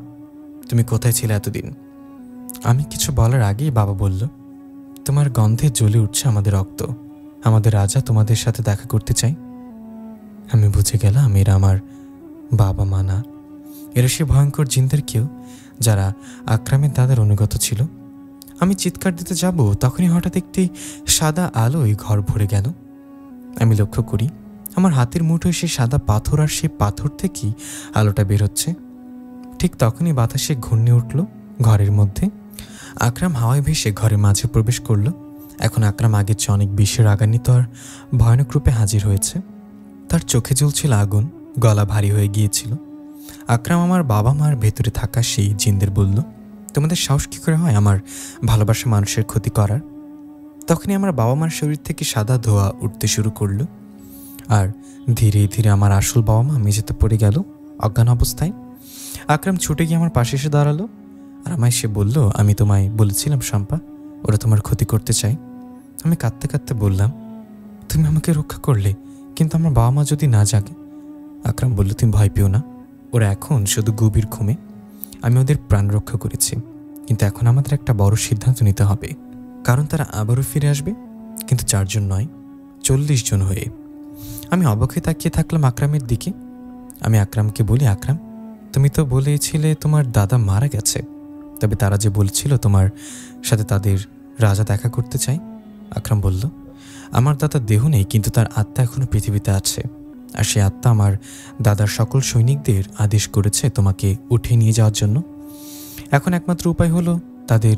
তুমি কোথায় ছিলে এতদিন? আমি কিছু বলার আগেই বাবা বলল, তোমার গন্ধে জ্বলে উঠছে আমাদের রক্ত, আমাদের রাজা তোমাদের সাথে দেখা করতে চাই। আমি বুঝে গেলাম এরা আমার বাবা মা না, এরা সে ভয়ঙ্কর জিনদের কেউ যারা আকরামের দাদার অনুগত ছিল। আমি চিৎকার দিতে যাব, তখনই হঠাৎ একটি সাদা আলোয় ঘর ভরে গেল। আমি লক্ষ্য করি আমার হাতের মুঠোয় সে সাদা পাথর, আর সে পাথর থেকেই আলোটা বের হচ্ছে। ঠিক তখনই বাতাসে ঘূর্ণে উঠল ঘরের মধ্যে। আকরাম হাওয়ায় ভেসে ঘরের মাঝে প্রবেশ করল। এখন আকরাম আগের চেয়ে অনেক বেশি রাগান্বিত আর ভয়ানক রূপে হাজির হয়েছে। তার চোখে জ্বলছিল আগুন, গলা ভারী হয়ে গিয়েছিল। আকরাম আমার বাবা মার ভেতরে থাকা সেই জিনদের বলল, তোমাদের সাহস কী করে হয় আমার ভালোবাসা মানুষের ক্ষতি করার? তখনই আমার বাবা মার শরীর থেকে সাদা ধোঁয়া উঠতে শুরু করলো, আর ধীরে ধীরে আমার আসল বাবা মা মেঝেতে পড়ে গেল অজ্ঞান অবস্থায়। আকরাম ছুটে গিয়ে আমার পাশে এসে দাঁড়ালো, আর আমায় সে বলল, আমি তোমায় বলেছিলাম শম্পা, ওরা তোমার ক্ষতি করতে চায়। আমি কাঁদতে কাঁদতে বললাম, তুমি আমাকে রক্ষা করলে, কিন্তু আমার বাবা মা যদি না জাগে? আকরাম বলল, তুমি ভয় পেও না, ওরা এখন শুধু গভীর ঘুমে। আমি ওদের প্রাণ রক্ষা করেছি, কিন্তু এখন আমাদের একটা বড় সিদ্ধান্ত নিতে হবে, কারণ তারা আবারও ফিরে আসবে, কিন্তু 4 জন নয়, 40 জন হয়ে। আমি অবাক হয়ে তাকিয়ে থাকলাম আকরামের দিকে। আমি আকরামকে বলি, আকরাম তুমি তো বলেছিলে তোমার দাদা মারা গেছে, তবে তারা যে বলছিল তোমার সাথে তাদের রাজা দেখা করতে চায়। আকরাম বলল, আমার দাদার দেহ নেই, কিন্তু তার আত্মা এখনো পৃথিবীতে আছে, আর সে আত্মা আমার দাদার সকল সৈনিকদের আদেশ করেছে তোমাকে উঠিয়ে নিয়ে যাওয়ার জন্য। এখন একমাত্র উপায় হলো তাদের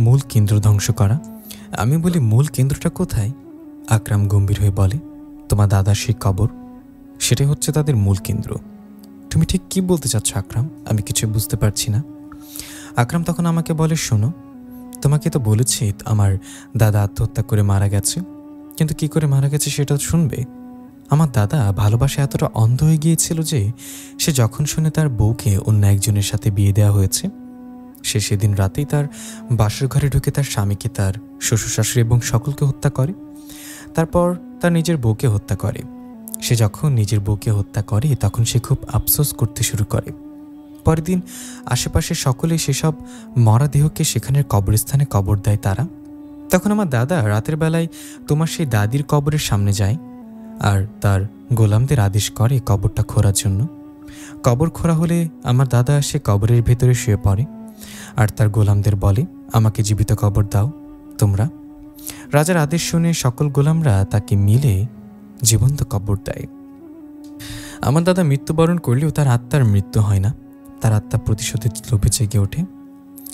মূল কেন্দ্র ধ্বংস করা। আমি বলি, মূল কেন্দ্রটা কোথায়? আকরাম গম্ভীর হয়ে বলে, তোমার দাদার সেই কবর, সেটাই হচ্ছে তাদের মূল কেন্দ্র। তুমি ঠিক কি বলতে চাচ্ছ আকরাম? আমি কিছু বুঝতে পারছি না। আকরাম তখন আমাকে বলে, শোনো, তোমাকে তো বলেছি আমার দাদা আত্মহত্যা করে মারা গেছে, কিন্তু কি করে মারা গেছে সেটা শুনবে। আমার দাদা ভালোবাসা এতটা অন্ধ হয়ে গিয়েছিল যে সে যখন শুনে তার বউকে অন্য একজনের সাথে বিয়ে দেওয়া হয়েছে, সে সেদিন রাতেই তার বাসর ঘরে ঢুকে তার স্বামীকে, তার শ্বশুর শাশুড়ি এবং সকলকে হত্যা করে। তারপর তার নিজের বউকে হত্যা করে। সে যখন নিজের বউকে হত্যা করে তখন সে খুব আফসোস করতে শুরু করে। পরের দিন আশেপাশে সকলে সেসব মরা দেহকে সেখানের কবরস্থানে কবর দেয় তারা। তখন আমার দাদা রাতের বেলায় তোমার সেই দাদির কবরের সামনে যায়, আর তার গোলামদের আদেশ করে কবরটা খোঁড়ার জন্য। কবর খোঁড়া হলে আমার দাদা সে কবরের ভেতরে শুয়ে পড়ে, আর তার গোলামদের বলে, আমাকে জীবিত কবর দাও তোমরা। রাজার আদেশ শুনে সকল গোলামরা তাকে মিলে জীবন্ত কবর দেয়। আমার দাদা মৃত্যুবরণ করলেও তার আত্মার মৃত্যু হয় না, তার আত্মা প্রতিশোধের লোভে জেগে ওঠে,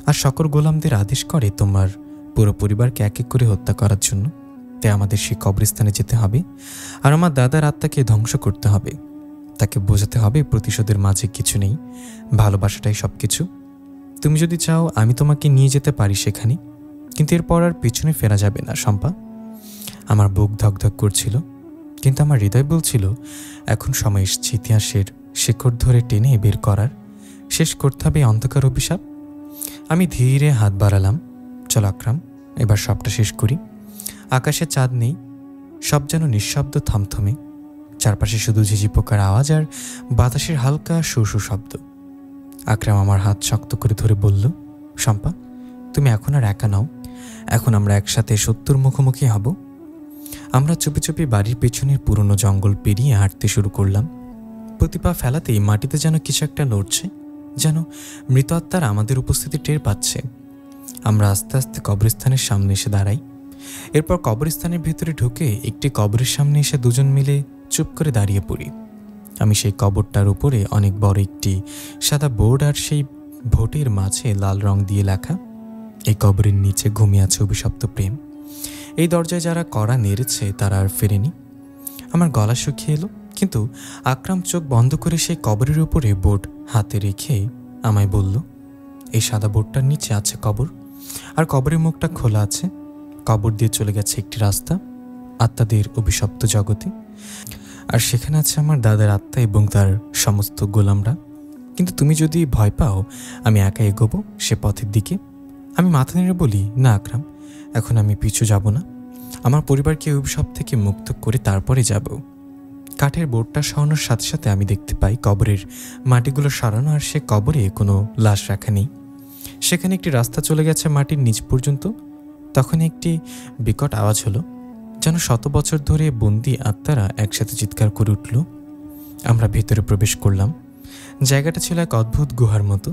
আর সকল গোলামদের আদেশ করে তোমার পুরো পরিবারকে এক এক করে হত্যা করার জন্য। তাই আমাদের সেই কবরস্থানে যেতে হবে, আর আমার দাদার আত্মাকে ধ্বংস করতে হবে। তাকে বোঝাতে হবে প্রতিশোধের মাঝে কিছু নেই, ভালোবাসাটাই সব কিছু। তুমি যদি চাও আমি তোমাকে নিয়ে যেতে পারি সেখানে, কিন্তু এরপর আর পিছনে ফেরা যাবে না শম্পা। আমার বুক ধকধক করছিল, কিন্তু আমার হৃদয় বলছিল, এখন সময় এসেছে ইতিহাসের শেকড় ধরে টেনে বের করার, শেষ করতে হবে অন্ধকার অভিশাপ। আমি ধীরে হাত বাড়ালাম, চল আকরাম, এবার সবটা শেষ করি। আকাশে চাঁদ নেই, সব যেন নিঃশব্দ থমথমে, চারপাশে শুধু ঝিঝি পোকার আওয়াজ আর বাতাসের হালকা শু শু শব্দ। আকরাম আমার হাত শক্ত করে ধরে বলল, শম্পা তুমি এখন আর একা নাও, এখন আমরা একসাথে শত্রুর মুখোমুখি হব। আমরা চুপি চুপি বাড়ির পেছনের পুরনো জঙ্গল পেরিয়ে হাঁটতে শুরু করলাম। প্রতি পা ফেলাতেই মাটিতে যেন কিছু একটা নড়ছে, যেন মৃত আত্মারা আমাদের উপস্থিতি টের পাচ্ছে। আমরা আস্তে আস্তে কবরস্থানের সামনে এসে দাঁড়াই। এরপর কবরস্থানের ভেতরে ঢুকে একটি কবরের সামনে এসে দুজন মিলে চুপ করে দাঁড়িয়ে পড়ি। আমি সেই কবরটার উপরে অনেক বড় একটি সাদা বোর্ড, আর সেই ভোটের মাঝে লাল রং দিয়ে লেখা, এই কবরের নিচে ঘুমিয়ে আছে অভিশপ্ত প্রেম। এই দরজায় যারা কড়া নেড়েছে তারা আর ফেরেনি। আমার গলা শুকিয়ে এলো, কিন্তু আকরাম চোখ বন্ধ করে সেই কবরের উপরে বোর্ড হাতে রেখে আমায় বলল, এই সাদা বোর্ডটার নিচে আছে কবর, আর কবরের মুখটা খোলা আছে। কবর দিয়ে চলে গেছে একটি রাস্তা আত্মাদের অভিশপ্ত জগতে, আর সেখানে আছে আমার দাদার আত্মা এবং তার সমস্ত গোলামরা। কিন্তু তুমি যদি ভয় পাও আমি একা এগোবো সে পথের দিকে। আমি মাথা নেড়ে বলি, না আকরাম, এখন আমি পিছু যাব না। আমার পরিবারকে অভিশাপ থেকে মুক্ত করে তারপরে যাব। কাঠের বোর্ডটা সরানোর সাথে সাথে আমি দেখতে পাই কবরের মাটিগুলো সরানো, আর সে কবরে কোনো লাশ রাখা নেই। সেখানে একটি রাস্তা চলে গেছে মাটির নিচ পর্যন্ত। তখন একটি বিকট আওয়াজ হলো, যেন 100 বছর ধরে বন্দি আত্মারা একসাথে চিৎকার করে উঠল। আমরা ভেতরে প্রবেশ করলাম। জায়গাটা ছিল এক অদ্ভুত গুহার মতো।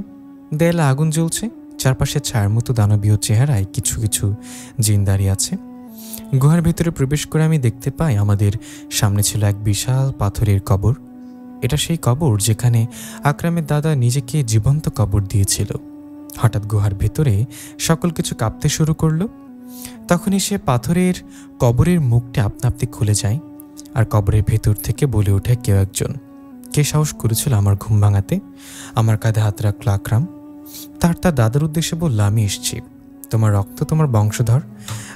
দেয়ালে আগুন জ্বলছে, চারপাশে ছায়ার মতো দানবীয় চেহারায় কিছু কিছু জিন দাঁড়িয়ে আছে। গুহার ভেতরে প্রবেশ করে আমি দেখতে পাই আমাদের সামনে ছিল এক বিশাল পাথরের কবর। এটা সেই কবর যেখানে আকরামের দাদা নিজেকে জীবন্ত কবর দিয়েছিল। হঠাৎ গুহার ভেতরে সকল কিছু কাঁপতে শুরু করলো। তখনই সে পাথরের কবরের মুখটা আপনা আপনি খুলে যায়, আর কবরের ভেতর থেকে বলে ওঠে কেউ একজন। কে সাহস করেছিল আমার ঘুম ভাঙাতে? আমার কাঁধে হাত রাখল আকরাম। তার দাদার উদ্দেশ্যে বলল, আমি এসছি, তোমার রক্ত, তোমার বংশধর,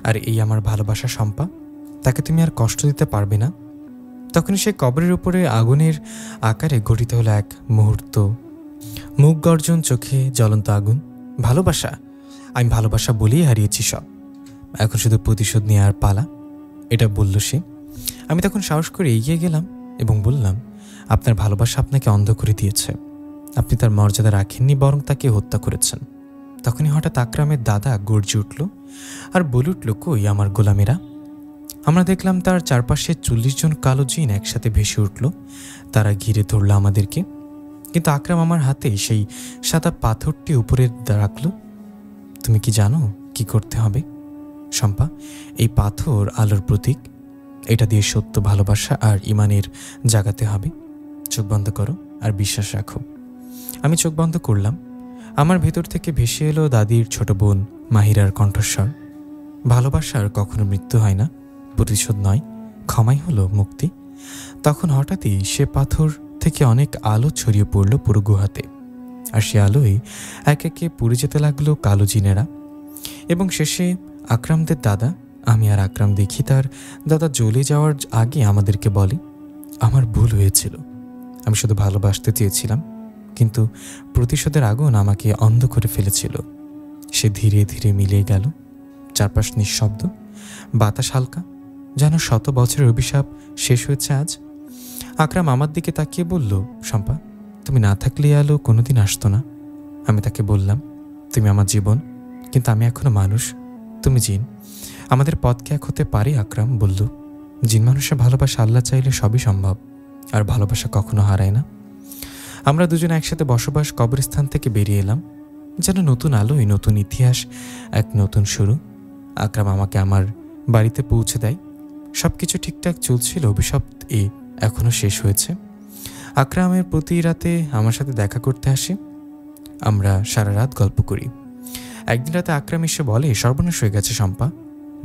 আর এই আমার ভালোবাসা শম্পা, তাকে তুমি আর কষ্ট দিতে পারবে না। তখনই সে কবরের উপরে আগুনের আকারে গঠিত হলো এক মুহূর্ত। মুখ গর্জন, চোখে জ্বলন্ত আগুন। ভালোবাসা? আমি ভালোবাসা বলেই হারিয়েছি সব, এখন শুধু প্রতিশোধ নেওয়ার পালা, এটা বলল সে। আমি তখন সাহস করে এগিয়ে গেলাম এবং বললাম, আপনার ভালোবাসা আপনাকে অন্ধ করে দিয়েছে। আপনি তার মর্যাদা রাখেননি, বরং তাকে হত্যা করেছেন। তখনই হঠাৎ আকরামের দাদা গর্জে উঠল আর বলে উঠল, কই আমার গোলামেরা? আমরা দেখলাম তার চারপাশে 40 জন কালো জিন একসাথে ভেসে উঠল। তারা ঘিরে ধরল আমাদেরকে, কিন্তু আকরাম আমার হাতে সেই সাদা পাথরটি উপরে রাখল। তুমি কি জানো কি করতে হবে শম্পা? এই পাথর আলোর প্রতীক, এটা দিয়ে সত্য, ভালোবাসা আর ইমানের জাগাতে হবে। চোখ বন্ধ করো আর বিশ্বাস রাখো। আমি চোখ বন্ধ করলাম। আমার ভেতর থেকে ভেসে এলো দাদির ছোট বোন মাহিরার কণ্ঠস্বর। ভালোবাসার কখনো মৃত্যু হয় না, প্রতিশোধ নয়, ক্ষমাই হলো মুক্তি। তখন হঠাৎই সে পাথর থেকে অনেক আলো ছড়িয়ে পড়ল পুরো গুহাতে, আর সে আলোয় এক একে পুড়ে যেতে লাগলো কালো জিনেরা। এবং শেষে আকরামদের দাদা, আমি আর আকরাম দেখি তার দাদা জ্বলে যাওয়ার আগে আমাদেরকে বলে, আমার ভুল হয়েছিল, আমি শুধু ভালোবাসতে চেয়েছিলাম, কিন্তু প্রতিশোধের আগুন আমাকে অন্ধ করে ফেলেছিল। সে ধীরে ধীরে মিলিয়ে গেল। চারপাশ নিঃশব্দ, বাতাস হালকা, যেন 100 বছরের অভিশাপ শেষ হয়েছে আজ। আকরাম আমার দিকে তাকিয়ে বলল, শম্পা, তুমি না থাকলে আলো কোনোদিন আসতো না। আমি তাকে বললাম, তুমি আমার জীবন, কিন্তু আমি এখনো মানুষ, তুমি জিন। আমাদের পথকে এক হতে পারে। আকরাম বলল, জিন মানুষের ভালোবাসা আল্লাহ চাইলে সবই সম্ভব, আর ভালোবাসা কখনো হারায় না। আমরা দুজনে একসাথে বসবাস কবরস্থান থেকে বেরিয়ে এলাম, যেন নতুন আলোয় নতুন ইতিহাস, এক নতুন শুরু। আকরাম আমাকে আমার বাড়িতে পৌঁছে দেয়। সব কিছু ঠিকঠাক চলছিল, অভিশাপ এখনো শেষ হয়েছে। আকরামের প্রতি রাতে আমার সাথে দেখা করতে আসে। আমরা সারা রাত গল্প করি। একদিন রাতে আকরাম এসে বলে, সর্বনাশ হয়ে গেছে শম্পা,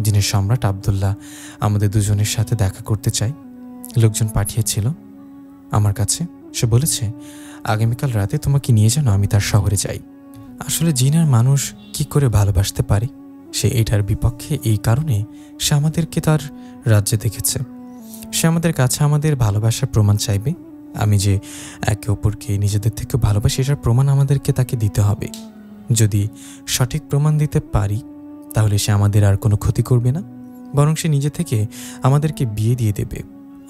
জিনের সম্রাট আবদুল্লাহ আমাদের দুজনের সাথে দেখা করতে চাই। লোকজন পাঠিয়েছিল আমার কাছে। সে বলেছে, আগামীকাল রাতে তোমাকে নিয়ে যেন আমি তার শহরে যাই। আসলে জিন আর মানুষ কি করে ভালোবাসতে পারে, সে এটার বিপক্ষে। এই কারণে সে আমাদেরকে তার রাজ্যে দেখেছে। সে আমাদের কাছে আমাদের ভালোবাসার প্রমাণ চাইবে। আমি যে একে অপরকে নিজেদের থেকে ভালোবাসি, এটার প্রমাণ আমাদেরকে তাকে দিতে হবে। যদি সঠিক প্রমাণ দিতে পারি, তাহলে সে আমাদের আর কোনো ক্ষতি করবে না, বরং সে নিজে থেকে আমাদেরকে বিয়ে দিয়ে দেবে,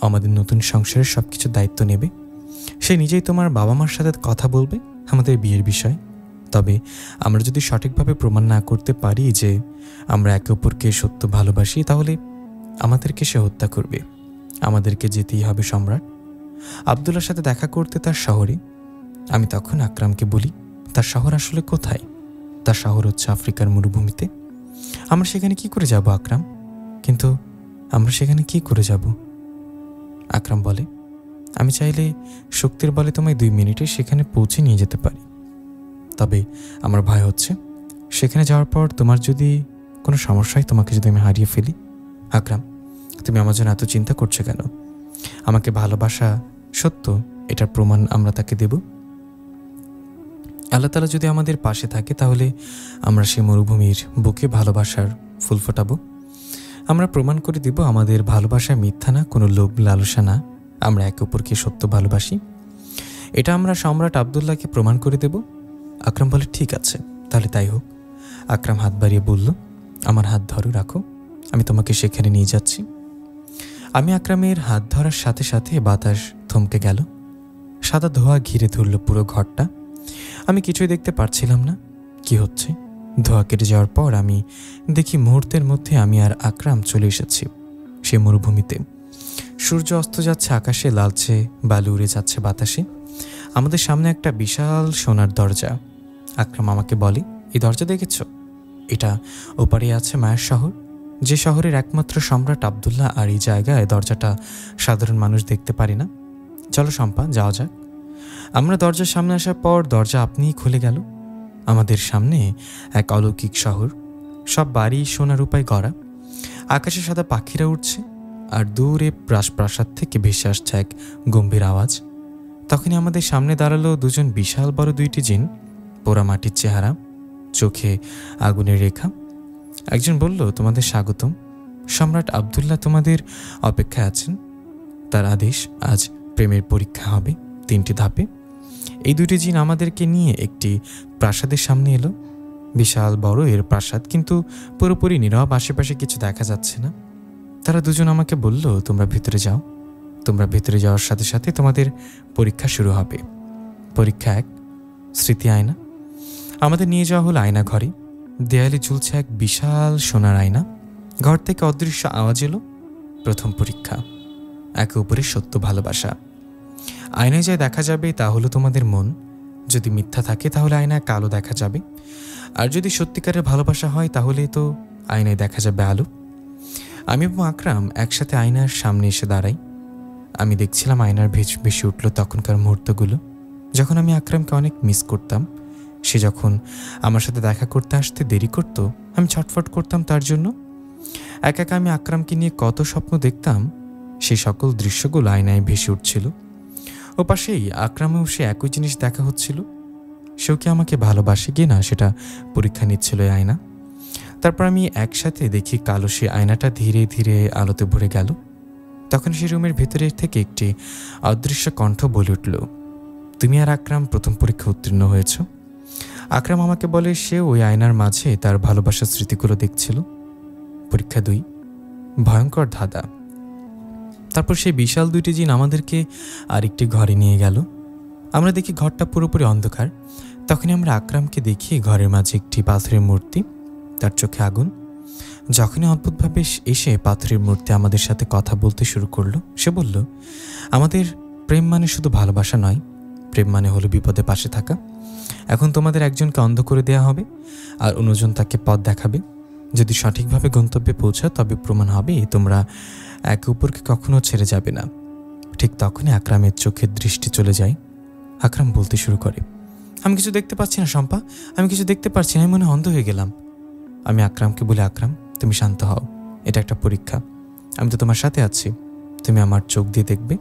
আমাদের নতুন সংসারের সব কিছু দায়িত্ব নেবে। সে নিজেই তোমার বাবা মার সাথে কথা বলবে আমাদের বিয়ের বিষয়। তবে আমরা যদি সঠিকভাবে প্রমাণ না করতে পারি যে আমরা একে অপরকে সত্য ভালোবাসি, তাহলে আমাদেরকে সে হত্যা করবে। আমাদেরকে যেতেই হবে সম্রাট আবদুল্লার সাথে দেখা করতে তার শহরে। আমি তখন আকরামকে বলি, তার শহর আসলে কোথায়? তার শহর হচ্ছে আফ্রিকার মরুভূমিতে। আমরা সেখানে কি করে যাব আকরাম? কিন্তু আমরা সেখানে কি করে যাব? আকরাম বলে, আমি চাইলে শক্তির বলে তোমায় 2 মিনিটে সেখানে পৌঁছে নিয়ে যেতে পারি। তবে আমার ভয় হচ্ছে সেখানে যাওয়ার পর তোমার যদি কোনো সমস্যা হয়, তোমাকে যদি আমি হারিয়ে ফেলি। আকরাম, তুমি আমার জন্য এত চিন্তা করছো কেন? আমাকে ভালোবাসা সত্য, এটার প্রমাণ আমরা তাকে দেব। আল্লাহ তাআলা যদি আমাদের পাশে থাকে তাহলে আমরা সেই মরুভূমির বুকে ভালোবাসার ফুল ফোটাবো। আমরা প্রমাণ করে দিব আমাদের ভালোবাসা মিথ্যা না, কোনো লোভ লালসা না, আমরা একে অপরকে সত্য ভালোবাসি। এটা আমরা সম্রাট আব্দুল্লাহকে প্রমাণ করে দেব। আকরাম বলে, ঠিক আছে, তাহলে তাই হোক। আকরাম হাত বাড়িয়ে বলল, আমার হাত ধরো, রাখো, আমি তোমাকে সেখানে নিয়ে যাচ্ছি। আমি আকরামের হাত ধরার সাথে সাথে বাতাস থমকে গেল। সাদা ধোঁয়া ঘিরে ধরল পুরো ঘরটা। আমি কিছুই দেখতে পারছিলাম না কি হচ্ছে। ধোঁয়া কেটে যাওয়ার পর আমি দেখি মুহূর্তের মধ্যে আমি আর আকরাম চলে এসেছি সে মরুভূমিতে। সূর্য অস্ত যাচ্ছে আকাশে, লালচে বালু উড়ে যাচ্ছে বাতাসে। আমাদের সামনে একটা বিশাল সোনার দরজা। আকরাম আমাকে বলে, এই দরজা দেখেছ? এটা ওপারে আছে মায়ের শহর, যে শহরের একমাত্র সম্রাট আব্দুল্লাহ। আর এই জায়গায় দরজাটা সাধারণ মানুষ দেখতে পারে না। চলো শম্পা, যাওয়া যাক। আমরা দরজার সামনে আসার পর দরজা আপনিই খুলে গেল। আমাদের সামনে এক অলৌকিক শহর, সব বাড়ি সোনা রূপায় গড়া। আকাশে সাদা পাখিরা উঠছে, আর দূরে রাজপ্রাসাদ থেকে ভেসে আসছে এক গম্ভীর আওয়াজ। তখনই আমাদের সামনে দাঁড়ালো দুজন বিশাল বড় 2টি জিন, পোড়া মাটির চেহারা, চোখে আগুনের রেখা। একজন বলল, তোমাদের স্বাগতম, সম্রাট আব্দুল্লাহ তোমাদের অপেক্ষায় আছেন। তার আদেশ, আজ প্রেমের পরীক্ষা হবে 3টি ধাপে। এই 2টি জিন আমাদেরকে নিয়ে একটি প্রাসাদের সামনে এলো। বিশাল বড় এর প্রাসাদ, কিন্তু পুরোপুরি নীরব, আশেপাশে কিছু দেখা যাচ্ছে না। তারা দুজন আমাকে বলল, তোমরা ভেতরে যাও। তোমরা ভেতরে যাওয়ার সাথে সাথে তোমাদের পরীক্ষা শুরু হবে। পরীক্ষা 1, স্মৃতি আয়না। আমাদের নিয়ে যাওয়া হলো আয়না ঘরে। দেয়ালে ঝুলছে এক বিশাল সোনার আয়না। ঘর থেকে অদৃশ্য আওয়াজ এলো, প্রথম পরীক্ষা, একে অপরের সত্য ভালোবাসা। আয়নায় যা দেখা যাবে তা হলো তোমাদের মন। যদি মিথ্যা থাকে তাহলে আয়নায় কালো দেখা যাবে, আর যদি সত্যিকারের ভালোবাসা হয় তাহলে তো আয়নায় দেখা যাবে আলো। আমি এবং আকরাম একসাথে আয়নার সামনে এসে দাঁড়াই। আমি দেখছিলাম আয়নার ভেসে উঠল তখনকার মুহূর্তগুলো, যখন আমি আকরামকে অনেক মিস করতাম। সে যখন আমার সাথে দেখা করতে আসতে দেরি করত, আমি ছটফট করতাম তার জন্য। একা একা আমি আকরামকে নিয়ে কত স্বপ্ন দেখতাম, সেই সকল দৃশ্যগুলো আয়নায় ভেসে উঠছিল। ও পাশেই আকরামেও সে একই জিনিস দেখা হচ্ছিল। সেও কি আমাকে ভালোবাসে কি না সেটা পরীক্ষা নিচ্ছিল এই আয়না। তারপর আমি একসাথে দেখি কালো সে আয়নাটা ধীরে ধীরে আলোতে ভরে গেল। তখন সে রুমের ভেতরে থেকে একটি অদৃশ্য কণ্ঠ বলে উঠল, তুমি আর আকরাম প্রথম পরীক্ষা উত্তীর্ণ হয়েছ। আকরাম আমাকে বলে সে ওই আয়নার মাঝে তার ভালোবাসার স্মৃতিগুলো দেখছিল। পরীক্ষা 2, ভয়ঙ্কর ধাঁধা। তারপর সেই বিশাল 2টি জিন আমাদেরকে আরেকটি ঘরে নিয়ে গেল। আমরা দেখি ঘরটা পুরোপুরি অন্ধকার। তখনই আমরা আকরামকে দেখি ঘরের মাঝে একটি পাথরের মূর্তি, তার চোখে আগুন। যখনই অদ্ভুতভাবে এসে পাথরের মূর্তি আমাদের সাথে কথা বলতে শুরু করলো। সে বলল, আমাদের প্রেম মানে শুধু ভালোবাসা নয়, প্রেম মানে হলো বিপদে পাশে থাকা। এখন তোমাদের একজনকে অন্ধ করে দেয়া হবে, আর অন্যজন তাকে পথ দেখাবে। যদি সঠিকভাবে গন্তব্যে পৌঁছাও তবে প্রমাণ হবে তোমরা একে অপরকে কখনো ছেড়ে যাবে না। ঠিক তখনই আকরামের চোখের দৃষ্টি চলে যায়। আকরাম বলতে শুরু করে, আমি কিছু দেখতে পাচ্ছি না শম্পা, আমি কিছু দেখতে পাচ্ছি না, আমি মনে অন্ধ হয়ে গেলাম। আমি আকরামকে বলি, আকরাম তুমি শান্ত হও, এটা একটা পরীক্ষা, আমি তো তোমার সাথে আছি, তুমি আমার চোখ দিয়ে দেখবে।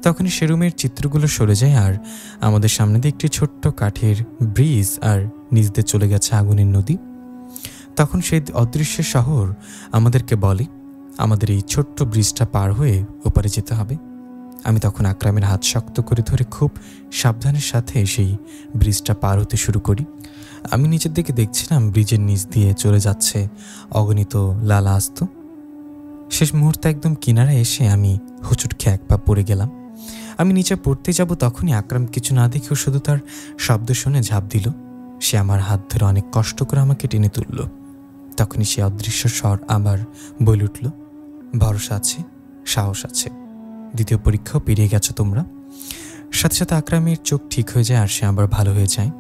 তখনই সে রুমের চিত্রগুলো সরে যায়, আর আমাদের সামনে দিয়ে একটি ছোট্ট কাঠের ব্রিজ, আর নিচ দিয়ে চলে গেছে আগুনের নদী। তখন সেই অদৃশ্য শহর আমাদেরকে বলে আমাদের এই ছোট্ট ব্রিজটা পার হয়ে ওপারে যেতে হবে। আমি তখন আকরামের হাত শক্ত করে ধরে খুব সাবধানের সাথে সেই ব্রিজটা পার হতে শুরু করি। আমি নিচের দিকে দেখছিলাম ব্রিজের নিচ দিয়ে চলে যাচ্ছে অগণিত লাল আস্ত। শেষ মুহূর্তে একদম কিনারে এসে আমি হোঁচট খেয়ে এক পা পড়ে গেলাম। আমি নিচে পড়তে যাব তখনই আকরাম কিছু না দেখেও শুধু তার শব্দ শুনে ঝাঁপ দিল। সে আমার হাত ধরে অনেক কষ্ট করে আমাকে টেনে তুলল। তখনই সে অদৃশ্য স্বর আবার বলে উঠল, ভরসা আছে, সাহস আছে, দ্বিতীয় পরীক্ষাও পেরিয়ে গেছো তোমরা। সাথে সাথে আকরামের চোখ ঠিক হয়ে যায়, আর সে আবার ভালো হয়ে যায়।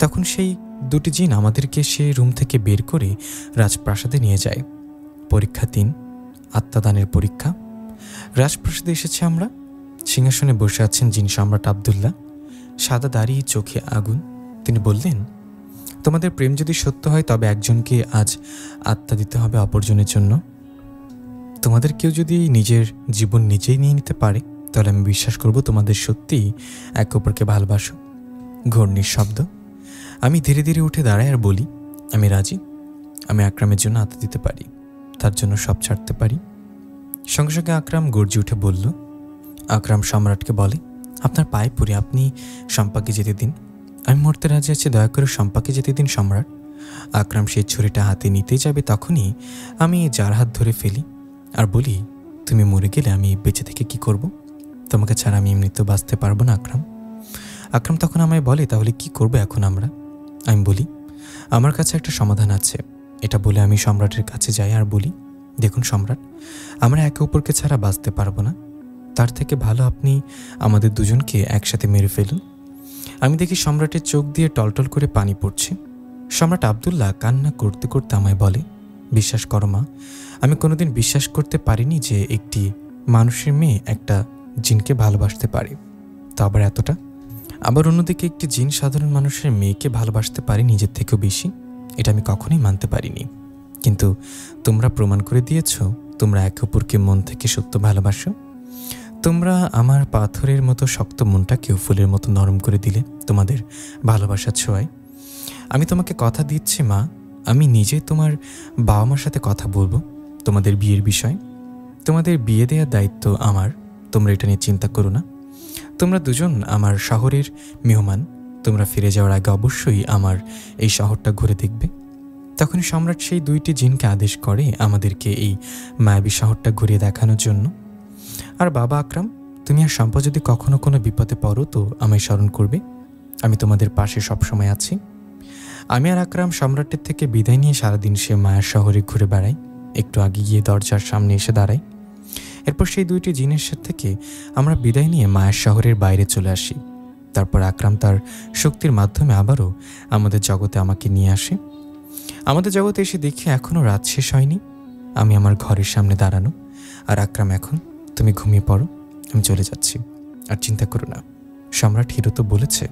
তখন সেই 2টি জিন আমাদেরকে সে রুম থেকে বের করে রাজপ্রাসাদে নিয়ে যায়। পরীক্ষা 3, আত্মাদানের পরীক্ষা। রাজপ্রাসাদে এসেছে আমরা। সিংহাসনে বসে আছেন জিন সম্রাট আবদুল্লাহ, সাদা দাড়ি, চোখে আগুন। তিনি বললেন, তোমাদের প্রেম যদি সত্য হয় তবে একজনকে আজ আত্মা দিতে হবে অপরজনের জন্য। তোমাদের কেউ যদি নিজের জীবন নিজেই নিয়ে নিতে পারে তাহলে আমি বিশ্বাস করব তোমাদের সত্যিই একে অপরকে ভালোবাসো। ঘোর নিঃশব্দ। আমি ধীরে ধীরে উঠে দাঁড়াই আর বলি, আমি রাজি। আমি আকরামের জন্য আত্মা দিতে পারি, তার জন্য সব ছাড়তে পারি। সঙ্গে সঙ্গে আকরাম গর্জে উঠে বলল। আকরাম সম্রাটকে বলে, আপনার পায়ে পড়ে আপনি শম্পাকে যেতে দিন। আমি মরতে রাজি আছি, দয়া করে শম্পাকে যেতে দিন সম্রাট। আকরাম সেই ছুরিটা হাতে নিতেই যাবে, তখনই আমি যার হাত ধরে ফেলি আর বলি, তুমি মরে গেলে আমি বেঁচে থেকে কি করব? তোমাকে ছাড়া আমি এমনিতেও বাঁচতে পারবো না আকরাম। আকরাম তখন আমায় বলে, তাহলে কি করব এখন আমরা? আমি বলি, আমার কাছে একটা সমাধান আছে। এটা বলে আমি সম্রাটের কাছে যাই আর বলি, দেখুন সম্রাট, আমরা একে অপরকে ছাড়া বাঁচতে পারবো না। তার থেকে ভালো আপনি আমাদের দুজনকে একসাথে মেরে ফেলুন। আমি দেখি সম্রাটের চোখ দিয়ে টলটল করে পানি পড়ছে। সম্রাট আবদুল্লাহ কান্না করতে করতে আমায় বলে, বিশ্বাস করো মা, আমি কোনোদিন বিশ্বাস করতে পারিনি যে একটি মানুষের মেয়ে একটা জিনকে ভালোবাসতে পারে, তো আবার এতটা। আবার অন্যদিকে একটি জিন সাধারণ মানুষের মেয়েকে ভালোবাসতে পারে নিজের থেকেও বেশি। এটা আমি কখনোই মানতে পারিনি, কিন্তু তোমরা প্রমাণ করে দিয়েছ তোমরা একে অপরকে মন থেকে সত্য ভালোবাসো। তোমরা আমার পাথরের মতো শক্ত মনটাকেও ফুলের মতো নরম করে দিলে তোমাদের ভালোবাসার ছোঁয়ায়। আমি তোমাকে কথা দিচ্ছি মা, আমি নিজে তোমার বাবা মার সাথে কথা বলবো তোমাদের বিয়ের বিষয়। তোমাদের বিয়ে দেওয়ার দায়িত্ব আমার, তোমরা এটা নিয়ে চিন্তা করো না। তোমরা দুজন আমার শহরের মেহমান, তোমরা ফিরে যাওয়ার আগে অবশ্যই আমার এই শহরটা ঘুরে দেখবে। তখনই সম্রাট সেই দুইটি জিনকে আদেশ করে আমাদেরকে এই মায়াবী শহরটা ঘুরিয়ে দেখানোর জন্য। আর বাবা আকরাম, তুমি আর শম্পা যদি কখনো কোনো বিপদে পড়ো তো আমায় স্মরণ করবে, আমি তোমাদের পাশে সবসময় আছি। আমি আর আকরাম সম্রাটের থেকে বিদায় নিয়ে সারাদিন সে মায়ার শহরে ঘুরে বেড়াই। একটু আগে গিয়ে দরজার সামনে এসে দাঁড়াই। এরপর সেই দুইটি জিনের থেকে আমরা বিদায় নিয়ে মায়ার শহরের বাইরে চলে আসি। তারপর আকরাম তার শক্তির মাধ্যমে আবারও আমাদের জগতে আমাকে নিয়ে আসে। আমাদের জগতে এসে দেখি এখনও রাত শেষ হয়নি। আমি আমার ঘরের সামনে দাঁড়ানো, আর আকরাম, এখন তুমি ঘুমিয়ে পড়ো, আমি চলে যাচ্ছি। আর চিন্তা করো না, সম্রাট হিরো তো বলেছে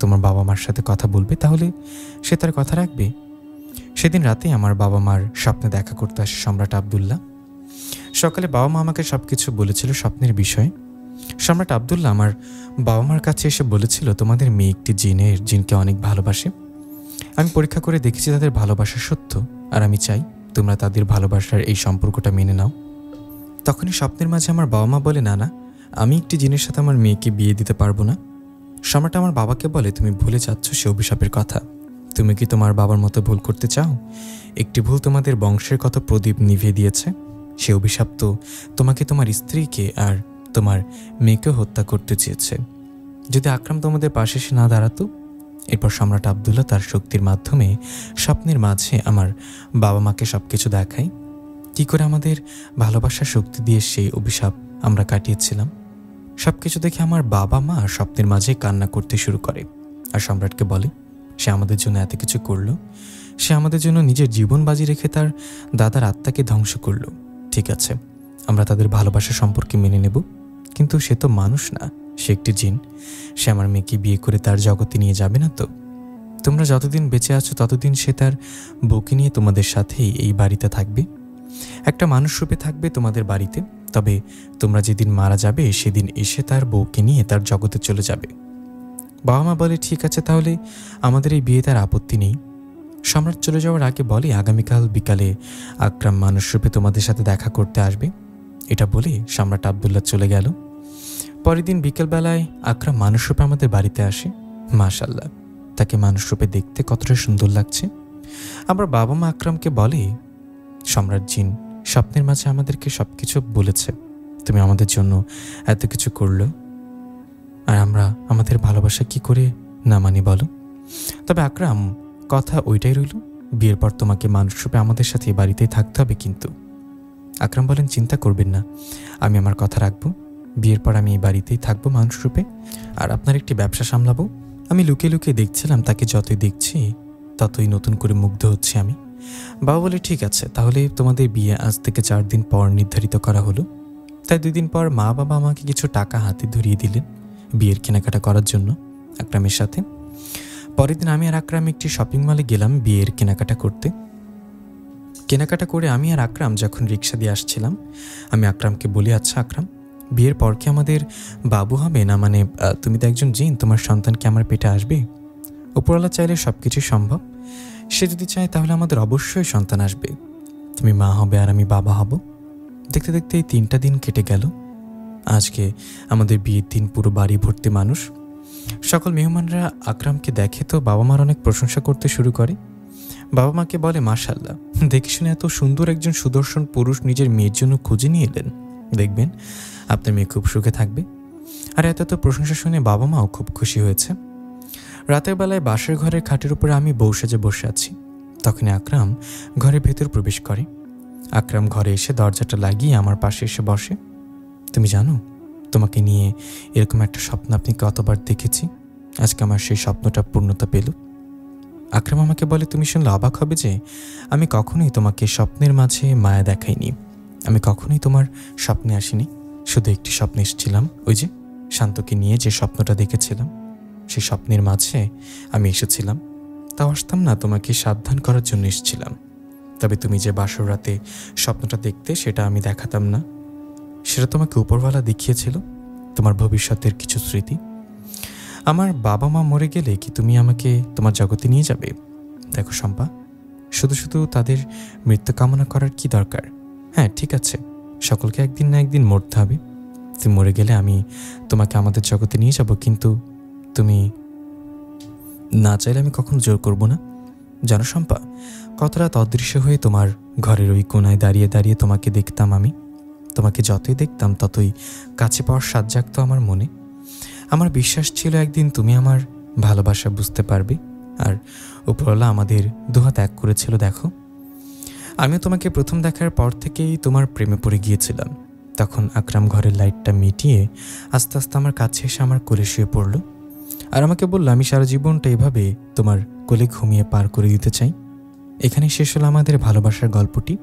তোমার বাবা মার সাথে কথা বলবে, তাহলে সে তার কথা রাখবে। সেদিন রাতে আমার বাবা মার স্বপ্নে দেখা করতে আসে সম্রাট আবদুল্লাহ। সকালে বাবা মা আমাকে সবকিছু বলেছিল স্বপ্নের বিষয়ে। সম্রাট আবদুল্লাহ আমার বাবা মার কাছে এসে বলেছিল, তোমাদের মেয়ে একটি জিনকে অনেক ভালোবাসে। আমি পরীক্ষা করে দেখেছি তাদের ভালোবাসা সত্য, আর আমি চাই তোমরা তাদের ভালোবাসার এই সম্পর্কটা মেনে নাও। তখনই স্বপ্নের মাঝে আমার বাবা মা বলে, না না, আমি একটি জিনের সাথে আমার মেয়েকে বিয়ে দিতে পারবো না। সম্রাট আমার বাবাকে বলে, তুমি ভুলে যাচ্ছ সে অভিশাপের কথা। তুমি কি তোমার বাবার মতো ভুল করতে চাও? একটি ভুল তোমাদের বংশের কত প্রদীপ নিভিয়ে দিয়েছে। সে অভিশাপ তো তোমাকে, তোমার স্ত্রীকে আর তোমার মেয়েকেও হত্যা করতে চেয়েছে যদি আকরাম তোমাদের পাশে এসে না দাঁড়াতো। এরপর সম্রাট আবদুল্লাহ তার শক্তির মাধ্যমে স্বপ্নের মাঝে আমার বাবা মাকে সবকিছু দেখায়, কি করে আমাদের ভালোবাসার শক্তি দিয়ে সেই অভিশাপ আমরা কাটিয়েছিলাম। সবকিছু দেখে আমার বাবা মা স্বপ্নের মাঝে কান্না করতে শুরু করে, আর সম্রাটকে বলে, সে আমাদের জন্য এত কিছু করলো, সে আমাদের জন্য নিজের জীবন বাজি রেখে তার দাদার আত্মাকে ধ্বংস করলো। ঠিক আছে, আমরা তাদের ভালোবাসা সম্পর্কে মেনে নেব, কিন্তু সে তো মানুষ না, সে একটি জিন। সে আমার মেয়েকে বিয়ে করে তার জগতে নিয়ে যাবে না তো। তোমরা যতদিন বেঁচে আছো ততদিন সে তার বউকে নিয়ে তোমাদের সাথেই এই বাড়িতে থাকবে, একটা মানুষ রূপে থাকবে তোমাদের বাড়িতে। তবে তোমরা যেদিন মারা যাবে সেদিন এসে তার বউকে নিয়ে তার জগতে চলে যাবে। বাবা মা বলে, ঠিক আছে, তাহলে আমাদের এই বিয়ে তার আপত্তি নেই। সম্রাট চলে যাওয়ার আগে বলে, আগামীকাল বিকালে আকরাম মানুষ রূপে তোমাদের সাথে দেখা করতে আসবে। এটা বলে সম্রাট আবদুল্লাহ চলে গেল। পরের দিন বিকেলবেলায় আকরাম মানুষ রূপে আমাদের বাড়িতে আসে। মাশাআল্লাহ, তাকে মানুষ রূপে দেখতে কতটা সুন্দর লাগছে। আবার বাবা মা আকরামকে বলে, সম্রাট জিন স্বপ্নের মাঝে আমাদেরকে সবকিছু বলেছে, তুমি আমাদের জন্য এত কিছু করলো, আর আমরা আমাদের ভালোবাসা কি করে না মানি বলো। তবে আকরাম, কথা ওইটাই রইল, বিয়ের পর তোমাকে মানুষ রূপে আমাদের সাথে এই বাড়িতেই থাকতে হবে। কিন্তু আকরাম বলেন, চিন্তা করবেন না, আমি আমার কথা রাখবো। বিয়ের পর আমি এই বাড়িতেই থাকবো মানুষ রূপে, আর আপনার একটি ব্যবসা সামলাবো। আমি লুকিয়ে লুকিয়ে দেখছিলাম, তাকে যতই দেখছি ততই নতুন করে মুগ্ধ হচ্ছি আমি। বাবা বলে, ঠিক আছে, তাহলে তোমাদের বিয়ে আজ থেকে 4 দিন পর নির্ধারিত করা হলো। তাই 2 দিন পর মা বাবা আমাকে কিছু টাকা হাতে ধরিয়ে দিলেন বিয়ের কেনাকাটা করার জন্য আকরামের সাথে। পরের দিন আমি আর আকরাম একটি শপিং মলে গেলাম বিয়ের কেনাকাটা করতে। কেনাকাটা করে আমি আর আকরাম যখন রিক্সা দিয়ে আসছিলাম, আমি আকরামকে বলি, আচ্ছা আকরাম, বিয়ের পর কি আমাদের বাবু হবে না? মানে তুমি তো একজন জিন, তোমার সন্তান কি আমার পেটে আসবে? উপরওয়ালা চাইলে সব কিছুই সম্ভব। সে যদি চায় তাহলে আমাদের অবশ্যই সন্তান আসবে। তুমি মা হবে আর আমি বাবা হব। দেখতে দেখতে এই 3টা দিন কেটে গেল। আজকে আমাদের বিয়ের দিন, পুরো বাড়ি ভর্তি মানুষ। সকল মেহমানরা আকরামকে দেখে তো বাবা মার অনেক প্রশংসা করতে শুরু করে। বাবা মাকে বলে, মাশাআল্লাহ, দেখে শুনে এত সুন্দর একজন সুদর্শন পুরুষ নিজের মেয়ের জন্য খুঁজে নিয়ে এলেন। দেখবেন আপনার মেয়ে খুব সুখে থাকবে। আর এত প্রশংসা শুনে বাবা মাও খুব খুশি হয়েছে। রাতের বেলায় বাসের ঘরের খাটের উপরে আমি বউ সেজে বসে আছি। তখনই আকরাম ঘরের ভেতর প্রবেশ করে। আকরাম ঘরে এসে দরজাটা লাগিয়ে আমার পাশে এসে বসে। তুমি জানো, তোমাকে নিয়ে এরকম একটা স্বপ্ন আপনি কতবার দেখেছি। আজকে আমার সেই স্বপ্নটা পূর্ণতা পেল। আকরাম আমাকে বলে, তুমি শুনলে অবাক হবে যে আমি কখনোই তোমাকে স্বপ্নের মাঝে মায়া দেখাইনি। আমি কখনোই তোমার স্বপ্নে আসিনি। শুধু একটি স্বপ্নে এসেছিলাম, ওই যে শান্তকে নিয়ে যে স্বপ্নটা দেখেছিলাম, সেই স্বপ্নের মাঝে আমি এসেছিলাম। তাও আসতাম না, তোমাকে সাবধান করার জন্য এসেছিলাম। তবে তুমি যে বাসর রাতে স্বপ্নটা দেখতে, সেটা আমি দেখাতাম না। সেটা তোমাকে উপরওয়ালা দেখিয়েছিল, তোমার ভবিষ্যতের কিছু স্মৃতি। আমার বাবা মা মরে গেলে কি তুমি আমাকে তোমার জগতে নিয়ে যাবে? দেখো শম্পা, শুধু শুধু তাদের মৃত্যু কামনা করার কি দরকার? হ্যাঁ ঠিক আছে, সকলকে একদিন না একদিন মরতে হবে। তুমি মরে গেলে আমি তোমাকে আমাদের জগতে নিয়ে যাব, কিন্তু তুমি না চাইলে আমি কখনো জোর করব না। জানো শম্পা, কত রাত অদৃশ্য হয়ে তোমার ঘরের ওই কোনায় দাঁড়িয়ে দাঁড়িয়ে তোমাকে দেখতাম আমি। তোমাকে যতই দেখতাম ততই কাছে পাওয়ার স্বাদ জাগতো আমার মনে। আমার বিশ্বাস ছিল একদিন তুমি আমার ভালোবাসা বুঝতে পারবে। আর উপরওয়ালা আমাদের দুহাত এক করেছিল। দেখো, আমিও তোমাকে প্রথম দেখার পর থেকেই তোমার প্রেমে পড়ে গিয়েছিলাম। তখন আকরাম ঘরের লাইটটা মিটিয়ে আস্তে আস্তে আমার কাছে এসে আমার কোলে শুয়ে পড়ল আর আমাকে বলল, আমি সারা জীবনটা এভাবে তোমার কোলে ঘুমিয়ে পার করে দিতে চাই। এখানেই শেষ হলো আমাদের ভালোবাসার গল্পটি।